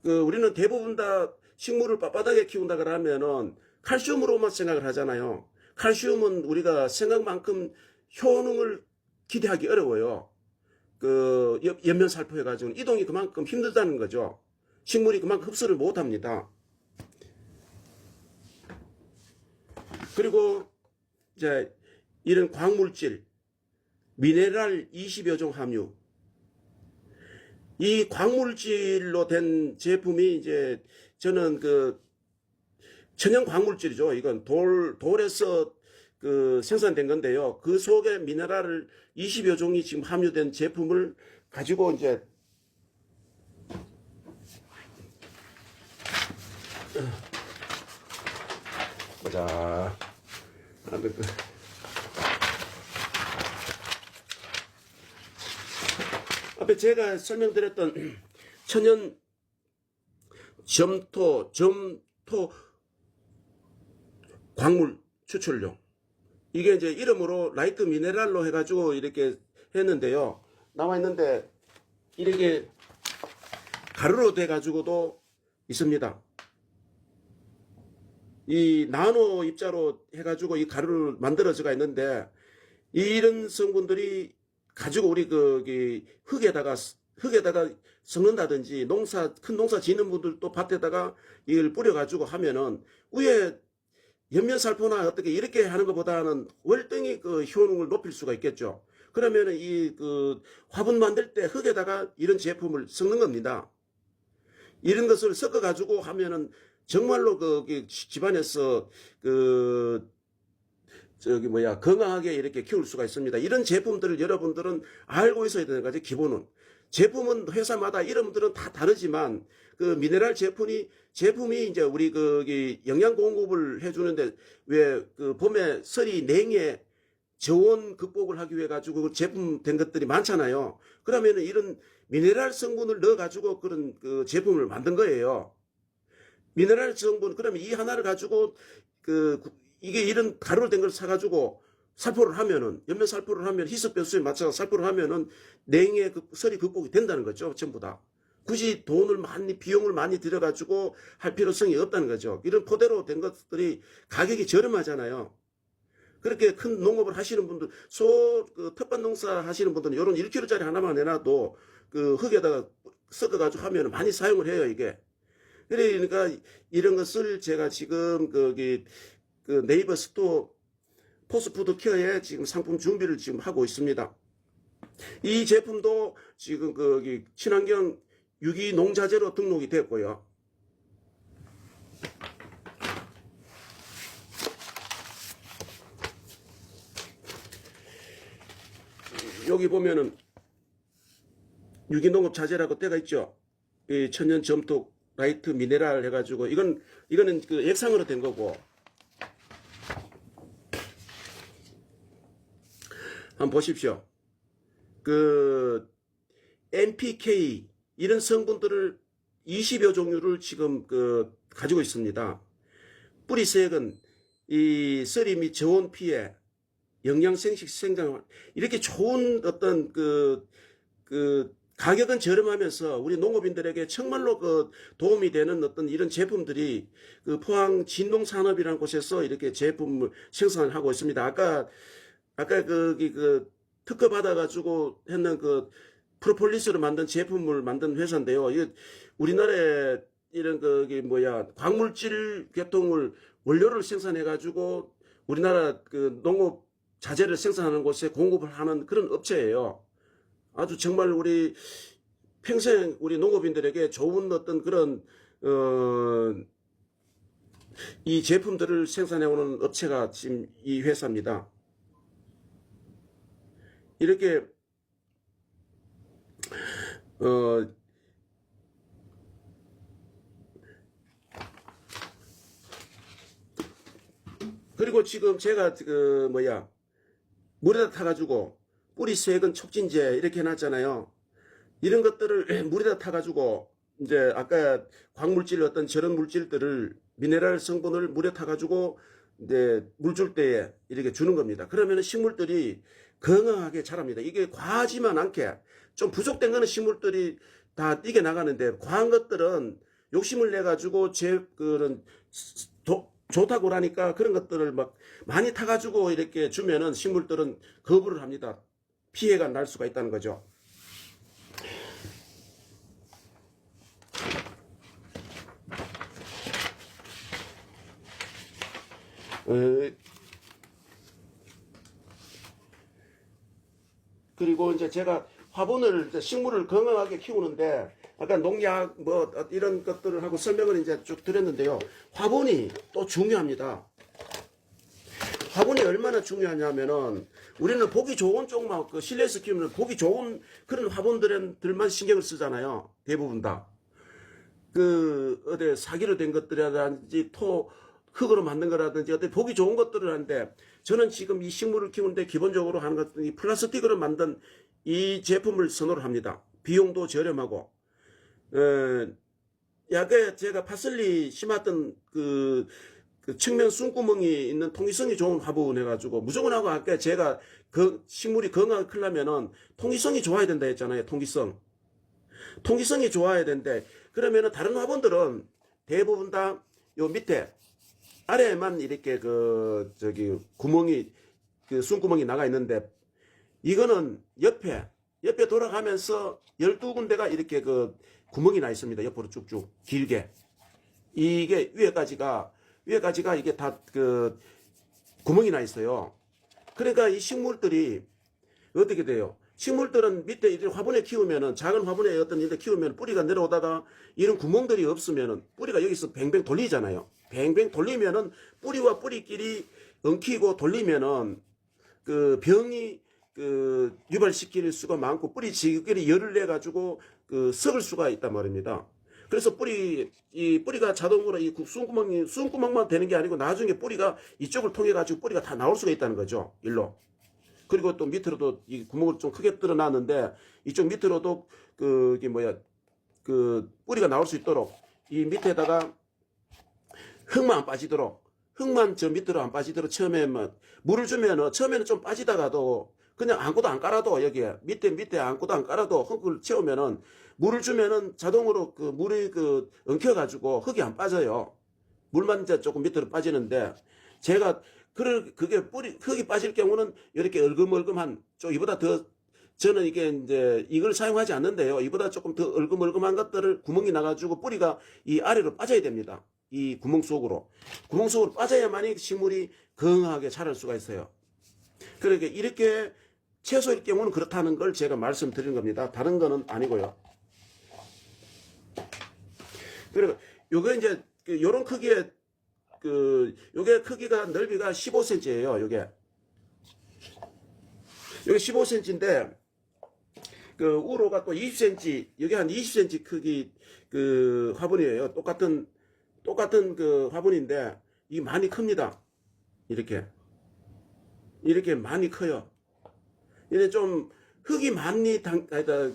Speaker 1: 우리는 대부분 다 식물을 빳빳하게 키운다 그러면은 칼슘으로만 생각을 하잖아요. 칼슘은 우리가 생각만큼 효능을 기대하기 어려워요. 옆면 살포 해가지고 이동이 그만큼 힘들다는 거죠. 식물이 그만큼 흡수를 못 합니다. 그리고 이제 이런 광물질, 미네랄 20여 종 함유. 이 광물질로 된 제품이 이제 저는 천연 광물질이죠. 이건 돌에서 생산된 건데요. 그 속에 미네랄을 20여 종이 지금 함유된 제품을 가지고 이제 보자. 앞에 제가 설명드렸던 천연 점토 광물 추출용. 이게 이제 이름으로 라이트 미네랄로 해가지고 이렇게 했는데요. 나와 있는데 이렇게 가루로 돼가지고도 있습니다. 이 나노 입자로 해가지고 이 가루를 만들어져가 있는데 이런 성분들이 가지고 우리 흙에다가 섞는다든지 큰 농사 지는 분들도 밭에다가 이걸 뿌려가지고 하면은 위에 옆면살포나 어떻게 이렇게 하는 것보다는 월등히 효능을 높일 수가 있겠죠. 그러면은 화분 만들 때 흙에다가 이런 제품을 섞는 겁니다. 이런 것을 섞어가지고 하면은 정말로 집안에서 건강하게 이렇게 키울 수가 있습니다. 이런 제품들을 여러분들은 알고 있어야 되는 거죠. 기본은. 제품은 회사마다 이름들은 다 다르지만 미네랄 제품이 이제 우리 영양 공급을 해주는데 왜 봄에 설이 냉해 저온 극복을 하기 위해 가지고 제품 된 것들이 많잖아요. 그러면은 이런 미네랄 성분을 넣어 가지고 그런 제품을 만든 거예요. 미네랄 성분, 그러면 이 하나를 가지고 이게 이런 가루로 된 걸 사가지고 살포를 하면은, 옆면 살포를 하면 희석 변수에 맞춰서 살포를 하면은 냉해 설이 극복이 된다는 거죠. 전부 다. 굳이 비용을 많이 들여가지고 할 필요성이 없다는 거죠. 이런 포대로 된 것들이 가격이 저렴하잖아요. 그렇게 큰 농업을 하시는 분들, 그 텃밭 농사 하시는 분들은 이런 1kg짜리 하나만 내놔도 그 흙에다가 섞어가지고 하면 많이 사용을 해요, 이게. 그러니까 이런 것을 제가 지금 거기 그 네이버 스토어 포스푸드 케어에 지금 상품 준비를 지금 하고 있습니다. 이 제품도 지금 거기 친환경 유기 농자재로 등록이 됐고요. 여기 보면은 유기농업 자재라고 떼가 있죠. 이 천연 점토 라이트 미네랄 해가지고 이거는 그 액상으로 된 거고. 한번 보십시오. 그 NPK 이런 성분들을 20여 종류를 지금 그 가지고 있습니다. 뿌리색은 이 서리 및 저온 피해, 영양생식 생장 이렇게 좋은 어떤 그 가격은 저렴하면서 우리 농업인들에게 정말로 그 도움이 되는 어떤 이런 제품들이 그 포항 진농산업이라는 곳에서 이렇게 제품을 생산을 하고 있습니다. 아까 그 특허 받아가지고 했는 그 프로폴리스로 만든 제품을 만든 회사인데요. 이게 우리나라에 이런 광물질 계통을 원료를 생산해가지고 우리나라 그 농업 자재를 생산하는 곳에 공급을 하는 그런 업체예요. 아주 정말 우리 평생 우리 농업인들에게 좋은 어떤 그런 이 제품들을 생산해오는 업체가 지금 이 회사입니다. 이렇게 그리고 지금 제가 물에다 타가지고 뿌리색은 촉진제 이렇게 해놨잖아요. 이런 것들을 물에다 타가지고 이제 아까 광물질 어떤 저런 물질들을 미네랄 성분을 물에 타가지고 이제 물 줄 때에 이렇게 주는 겁니다. 그러면 식물들이 건강하게 자랍니다. 이게 과하지만 않게 좀 부족된 거는 식물들이 다 뛰게 나가는데 과한 것들은 욕심을 내 가지고 그런 좋다고 하니까 그런 것들을 막 많이 타가지고 이렇게 주면은 식물들은 거부를 합니다. 피해가 날 수가 있다는 거죠. 그리고 이제 제가 화분을 식물을 건강하게 키우는데 아까 농약 이런 것들을 하고 설명을 이제 쭉 드렸는데요. 화분이 또 중요합니다. 화분이 얼마나 중요하냐면은 우리는 보기 좋은 쪽만 실내에서 키우면 보기 좋은 그런 화분들만 신경을 쓰잖아요. 대부분 다. 어디 사기로 된 것들이라든지 흙으로 만든 거라든지 어떤 보기 좋은 것들을 하는데 저는 지금 이 식물을 키우는데 기본적으로 하는 것은 이 플라스틱으로 만든 이 제품을 선호를 합니다. 비용도 저렴하고 약에 제가 파슬리 심었던 그 측면 숨구멍이 있는 통기성이 좋은 화분 해가지고 무조건 하고 아까 제가 그 식물이 건강하게 크려면은 통기성이 좋아야 된다 했잖아요. 통기성이 좋아야 되는데 그러면은 다른 화분들은 대부분 다 요 밑에 아래에만 이렇게 구멍이 숨구멍이 나가 있는데 이거는 옆에 돌아가면서 12군데가 이렇게 구멍이 나 있습니다. 옆으로 쭉쭉 길게 이게 위에까지가 이게 다 구멍이 나 있어요. 그러니까 이 식물들이 어떻게 돼요? 식물들은 밑에 이렇게 화분에 키우면은 작은 화분에 어떤 일에 키우면 뿌리가 내려오다가 이런 구멍들이 없으면은 뿌리가 여기서 뱅뱅 돌리잖아요. 뱅뱅 돌리면은 뿌리와 뿌리끼리 엉키고 돌리면은 병이 유발시킬 수가 많고 뿌리 지끼리 열을 내 가지고 썩을 수가 있단 말입니다. 그래서 뿌리가 자동으로 이 숨구멍만 되는 게 아니고 나중에 뿌리가 이쪽을 통해 가지고 뿌리가 다 나올 수가 있다는 거죠. 일로. 그리고 또 밑으로도 이 구멍을 좀 크게 뚫어놨는데 이쪽 밑으로도 뿌리가 나올 수 있도록 이 밑에다가 흙만 안 빠지도록 흙만 저 밑으로 안 빠지도록 처음에만 물을 주면은 처음에는 좀 빠지다가도 그냥 아무것도 안 깔아도 여기에 밑에 아무것도 안 깔아도 흙을 채우면은 물을 주면은 자동으로 물이 엉켜가지고 흙이 안 빠져요. 물만 이제 조금 밑으로 빠지는데 제가 그게 흙이 빠질 경우는 이렇게 얼금얼금한, 이보다 더, 저는 이게 이제 이걸 사용하지 않는데요. 이보다 조금 더 얼금얼금한 것들을 구멍이 나가지고 뿌리가 이 아래로 빠져야 됩니다. 이 구멍 속으로. 구멍 속으로 빠져야만이 식물이 건강하게 자랄 수가 있어요. 그러니까 이렇게 채소일 경우는 그렇다는 걸 제가 말씀드린 겁니다. 다른 거는 아니고요. 그리고 요게 이제 요런 크기의 요게 크기가 넓이가 15cm예요. 요게 15cm인데 우로가 또 20cm, 여기 한 20cm 크기 화분이에요. 똑같은 화분인데 이 많이 큽니다. 이렇게 많이 커요. 이제 좀 흙이 많이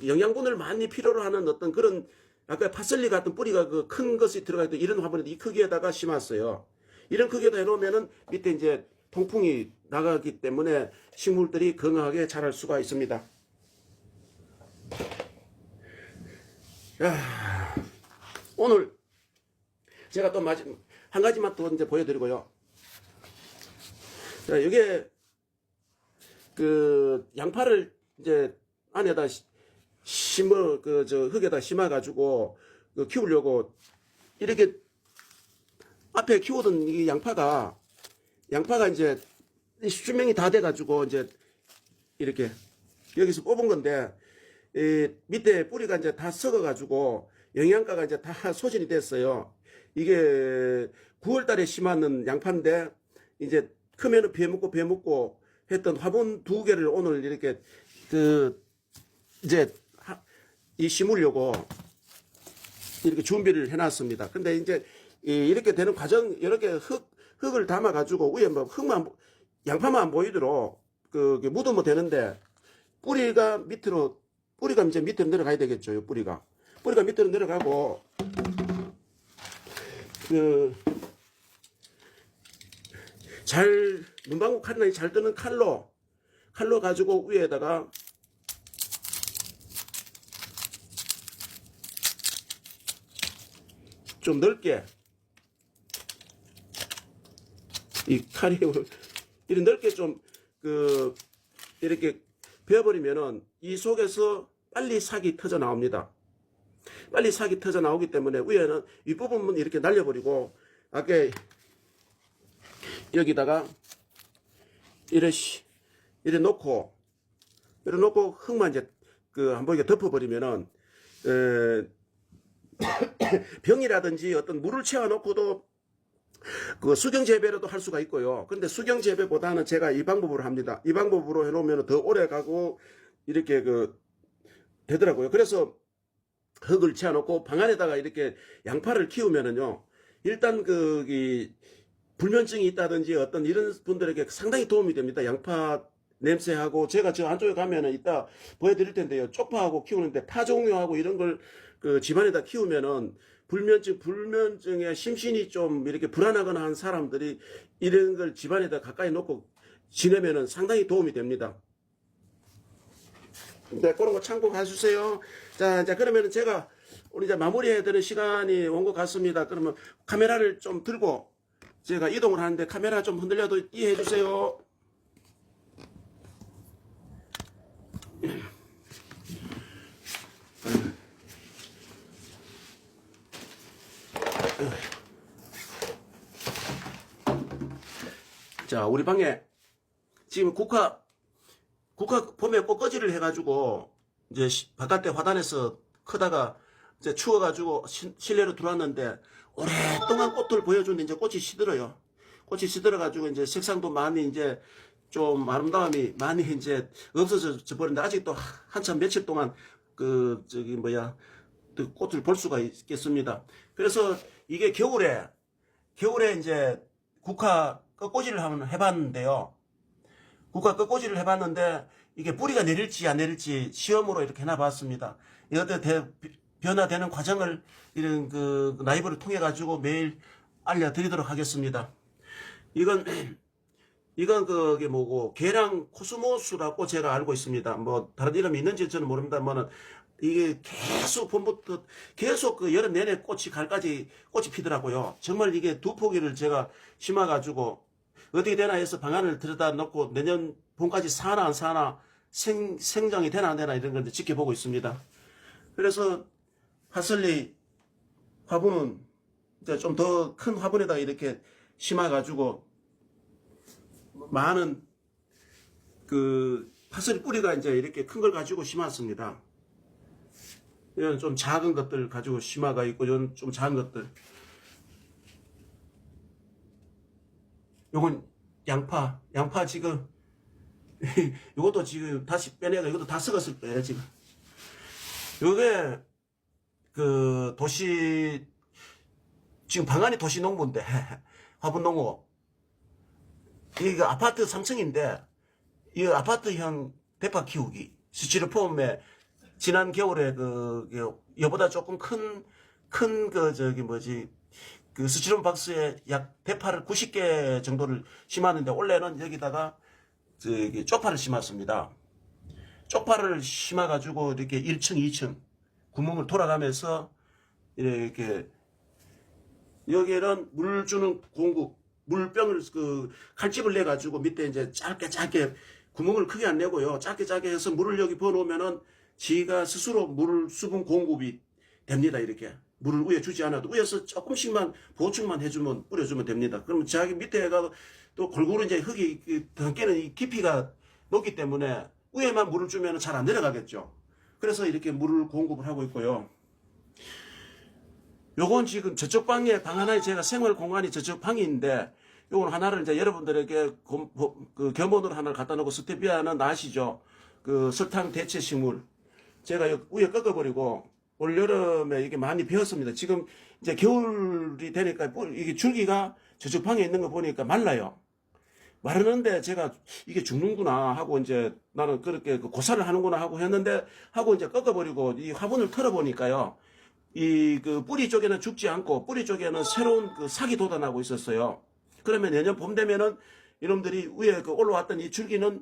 Speaker 1: 영양분을 많이 필요로 하는 어떤 그런 아까 파슬리 같은 뿌리가 큰 것이 들어가 있던 이런 화분인데 이 크기에다가 심었어요. 이런 크기에다 해놓으면은 밑에 이제 통풍이 나가기 때문에 식물들이 건강하게 자랄 수가 있습니다. 야, 오늘 제가 또 한 가지만 또 이제 보여드리고요. 자, 이게 양파를 이제 안에다 흙에다 심어가지고 키우려고 이렇게 앞에 키우던 이 양파가 이제 수명이 다 돼가지고 이제 이렇게 여기서 뽑은 건데 밑에 뿌리가 이제 다 썩어가지고 영양가가 이제 다 소진이 됐어요. 이게 9월 달에 심었는 양파인데 이제 크면은 배먹고 했던 화분 2개를 오늘 이렇게 이제 심으려고 이렇게 준비를 해놨습니다. 근데 이제 이렇게 되는 과정 이렇게 흙을 담아가지고 위에 뭐 양파만 안 보이도록 묻으면 되는데 뿌리가 이제 밑으로 내려가야 되겠죠. 뿌리가 밑으로 내려가고 문방구 칼날이 잘 뜨는 칼로 가지고 위에다가 좀 넓게 이 칼이 이렇게 넓게 좀 이렇게 베어버리면은 이 속에서 빨리 싹이 터져 나옵니다. 빨리 싹이 터져 나오기 때문에 위에는 윗부분은 이렇게 날려버리고 아까 여기다가 이래 놓고 흙만 이제 한번 이렇게 덮어버리면은 병이라든지 어떤 물을 채워놓고도 수경 재배로도 할 수가 있고요. 근데 수경 재배보다는 제가 이 방법으로 합니다. 이 방법으로 해놓으면 더 오래 가고 이렇게 되더라고요. 그래서 흙을 채워놓고 방 안에다가 이렇게 양파를 키우면은요, 일단 불면증이 있다든지 어떤 이런 분들에게 상당히 도움이 됩니다. 양파 냄새하고 제가 저 안쪽에 가면은 이따 보여드릴 텐데요. 쪽파하고 키우는데 파 종류하고 이런 걸 집안에다 키우면은 불면증에 심신이 좀 이렇게 불안하거나 한 사람들이 이런 걸 집안에다 가까이 놓고 지내면은 상당히 도움이 됩니다. 네, 그런 거 참고해 주세요. 자, 그러면은 제가 오늘 이제 마무리해야 되는 시간이 온 것 같습니다. 그러면 카메라를 좀 들고 제가 이동을 하는데 카메라 좀 흔들려도 이해해 주세요. 자, 우리 방에 지금 국화 봄에 꽃꽂이를 해가지고 이제 바깥에 화단에서 크다가 이제 추워가지고 실내로 들어왔는데 오랫동안 꽃을 보여주는데 이제 꽃이 시들어요. 꽃이 시들어가지고 이제 색상도 많이 이제 좀 아름다움이 많이 이제 없어져 버렸는데 아직도 한참 며칠 동안 꽃을 볼 수가 있겠습니다. 그래서 이게 겨울에 이제 국화 꺾꽂이를 한번 해봤는데요. 국화 꺾꽂이를 해봤는데 이게 뿌리가 내릴지 안 내릴지 시험으로 이렇게 해놔봤습니다. 이것들 변화되는 과정을 이런 라이브를 통해 가지고 매일 알려드리도록 하겠습니다. 이건 그게 뭐고 계량 코스모스라고 제가 알고 있습니다. 뭐 다른 이름이 있는지 저는 모릅니다만은 이게 계속 봄부터 계속 여름 내내 꽃이 가을까지 꽃이 피더라고요. 정말 이게 2포기를 제가 심어가지고 어떻게 되나 해서 방안을 들여다 놓고 내년 봄까지 사나 안 사나 생장이 되나 안 되나 이런 걸 지켜보고 있습니다. 그래서 파슬리 화분은 이제 좀 더 큰 화분에다 이렇게 심어가지고 많은 그 파슬리 뿌리가 이제 이렇게 큰 걸 가지고 심었습니다. 이건 좀 작은 것들 가지고 심어가 있고, 이건 좀 작은 것들. 요건 양파 지금, 요것도 지금 다시 빼내가, 이것도 다 썩었을 거예요, 지금. 요게, 그, 지금 방안이 도시농부인데, 화분농고. 이거 아파트 3층인데, 이 아파트형 대파 키우기. 스티로폼에, 지난 겨울에 여보다 조금 큰 그 스티로폼 박스에 약 대파를 90개 정도를 심었는데, 올해는 여기다가 쪽파를 심었습니다. 쪽파를 심어가지고 이렇게 1층, 2층 구멍을 돌아가면서 이렇게 여기에는 물 주는 공구, 물병을 칼집을 내가지고 밑에 이제 짧게 구멍을 크게 안 내고요. 짧게 해서 물을 여기 부어놓으면은 지가 스스로 수분 공급이 됩니다. 이렇게 물을 위에 주지 않아도 위에서 조금씩만 보충만 해주면 뿌려주면 됩니다. 그러면 자기 밑에가 또 골고루 이제 흙이 덩깨는 이 깊이가 높기 때문에 위에만 물을 주면 잘 안 내려가겠죠. 그래서 이렇게 물을 공급을 하고 있고요. 요건 지금 저쪽 방에 방 하나에 제가 생활 공간이 저쪽 방이 있는데, 요건 하나를 이제 여러분들에게 그 견본으로 하나를 갖다 놓고, 스테비아는 아시죠? 그 설탕 대체 식물. 제가 위에 꺾어버리고 올 여름에 이게 많이 베었습니다. 지금 이제 겨울이 되니까 이게 줄기가 저쪽 방에 있는 거 보니까 말라요. 마르는데 제가 이게 죽는구나 하고 이제 나는 그렇게 고사를 하는구나 하고 했는데, 하고 이제 꺾어버리고 이 화분을 털어보니까요. 이 뿌리 쪽에는 죽지 않고 뿌리 쪽에는 새로운 삭이 돋아나고 있었어요. 그러면 내년 봄 되면은 이놈들이 위에 올라왔던 이 줄기는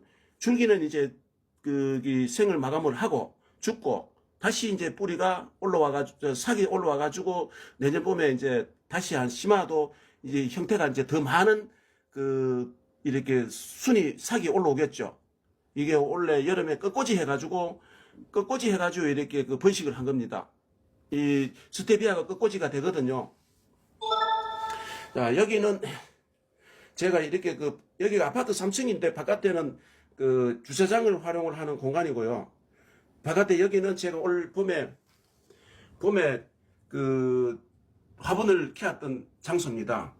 Speaker 1: 이제 이 생을 마감을 하고 죽고, 다시 이제 뿌리가 올라와가지고 삭이 올라와가지고 내년 봄에 이제 다시 심어도 이제 형태가 이제 더 많은 이렇게 삭이 올라오겠죠. 이게 원래 여름에 끝꽂이 해가지고 이렇게 번식을 한 겁니다. 이 스테비아가 끝꽂이가 되거든요. 자, 여기는 제가 이렇게 여기가 아파트 3층인데 바깥에는 주차장을 활용을 하는 공간이고요. 바깥에 여기는 제가 올 봄에 화분을 키웠던 장소입니다.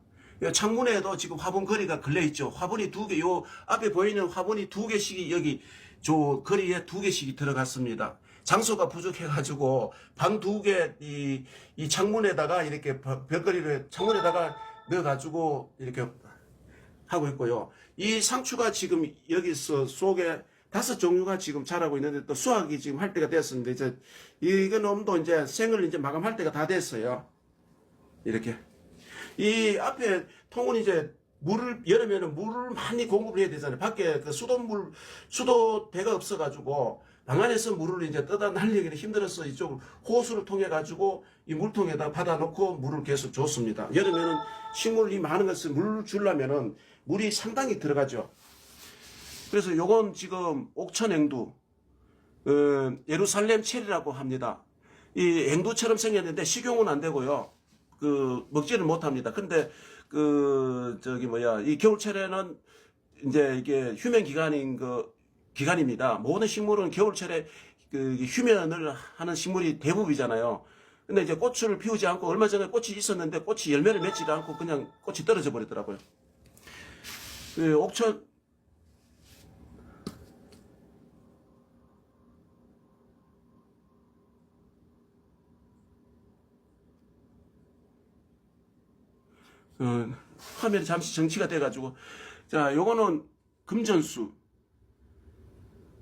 Speaker 1: 창문에도 지금 화분 거리가 걸려 있죠. 화분이 2개, 요 앞에 보이는 화분이 2개씩이 여기 저 거리에 2개씩이 들어갔습니다. 장소가 부족해가지고 방 2개 이 창문에다가 이렇게 벽걸이를 창문에다가 넣어가지고 이렇게 하고 있고요. 이 상추가 지금 여기서 속에 5종류가 지금 자라고 있는데, 또 수확이 지금 할 때가 됐습니다. 이제 이거놈도 이제 생을 이제 마감할 때가 다 됐어요. 이렇게 이 앞에 통은 이제 여름에는 물을 많이 공급을 해야 되잖아요. 밖에 수도대가 없어가지고 방 안에서 물을 이제 떠다 날리기는 힘들어서 이쪽 호수를 통해 가지고 이 물통에다 받아놓고 물을 계속 줬습니다. 여름에는 식물이 많은 것을 물 주려면은 물이 상당히 들어가죠. 그래서 요건 지금 옥천 앵두, 예루살렘 체리라고 합니다. 이 앵두처럼 생겼는데 식용은 안 되고요. 먹지를 못합니다. 근데 이 겨울철에는 이제 이게 휴면 기간입니다. 모든 식물은 겨울철에 휴면을 하는 식물이 대부분이잖아요. 근데 이제 꽃을 피우지 않고, 얼마 전에 꽃이 있었는데 꽃이 열매를 맺지 않고 그냥 꽃이 떨어져 버리더라고요. 옥천 화면이 잠시 정치가 돼가지고, 자, 요거는 금전수,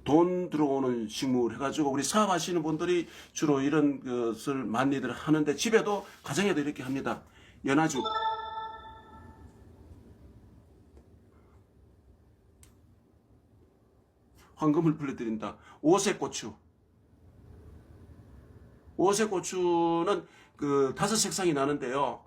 Speaker 1: 돈 들어오는 식물 해가지고 우리 사업하시는 분들이 주로 이런 것을 많이들 하는데, 집에도 가정에도 이렇게 합니다. 연화죽, 황금을 불러드린다. 오색고추, 오색고추는 5색상이 나는데요.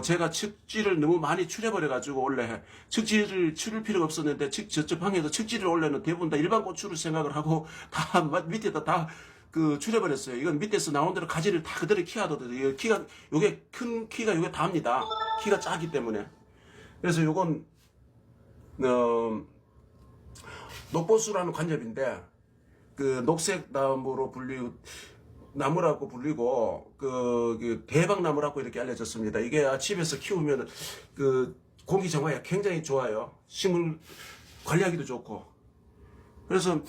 Speaker 1: 제가 측지를 너무 많이 추려버려가지고, 원래 측지를 추릴 필요가 없었는데, 저쪽 방에서 측지를 원래는 대부분 다 일반 고추를 생각을 하고, 다 밑에다 다 추려버렸어요. 이건 밑에서 나온 대로 가지를 다 그대로 키워둬요. 요게 큰 키가 요게 다입니다. 키가 작기 때문에. 그래서 요건, 녹보수라는 관엽인데, 녹색 나무라고 불리고, 대박나무라고 이렇게 알려졌습니다. 이게 집에서 키우면, 공기 정화에 굉장히 좋아요. 식물 관리하기도 좋고. 그래서,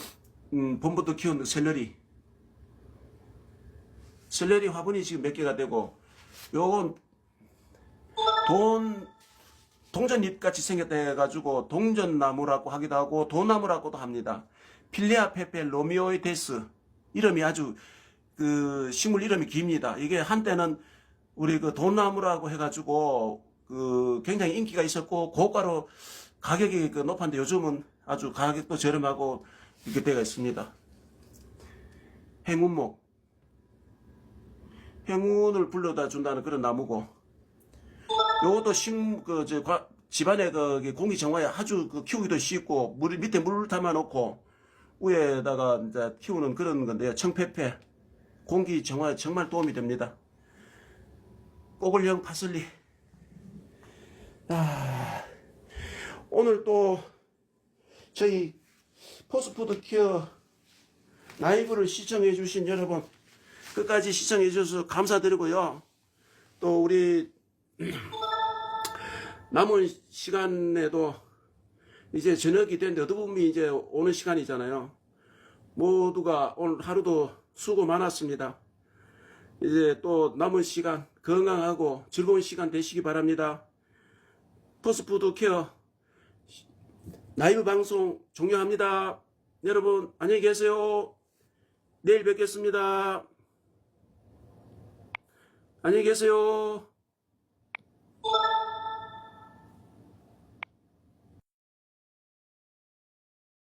Speaker 1: 봄부터 키운 샐러리 화분이 지금 몇 개가 되고, 요건, 동전잎 같이 생겼다 해가지고, 동전나무라고 하기도 하고, 도나무라고도 합니다. 필레아 페페 로미오이데스. 이름이 아주, 식물 이름이 깁니다. 이게 한때는 우리 돈나무라고 해가지고 굉장히 인기가 있었고 고가로 가격이 높았는데 요즘은 아주 가격도 저렴하고 이렇게 되어 있습니다. 행운을 불러다 준다는 그런 나무고, 요것도 집안에 공기 정화에 아주 키우기도 쉽고 밑에 물 담아 놓고 위에다가 이제 키우는 그런 건데요. 청페페. 공기 정화에 정말 도움이 됩니다. 꼬글형 파슬리. 오늘 또 저희 포스푸드 케어 라이브를 시청해 주신 여러분, 끝까지 시청해 주셔서 감사드리고요. 또 우리 남은 시간에도 이제 저녁이 됐는데 어두움이 이제 오는 시간이잖아요. 모두가 오늘 하루도 수고 많았습니다. 이제 또 남은 시간 건강하고 즐거운 시간 되시기 바랍니다. 포스푸드 케어 라이브 방송 종료합니다. 여러분 안녕히 계세요. 내일 뵙겠습니다. 안녕히 계세요.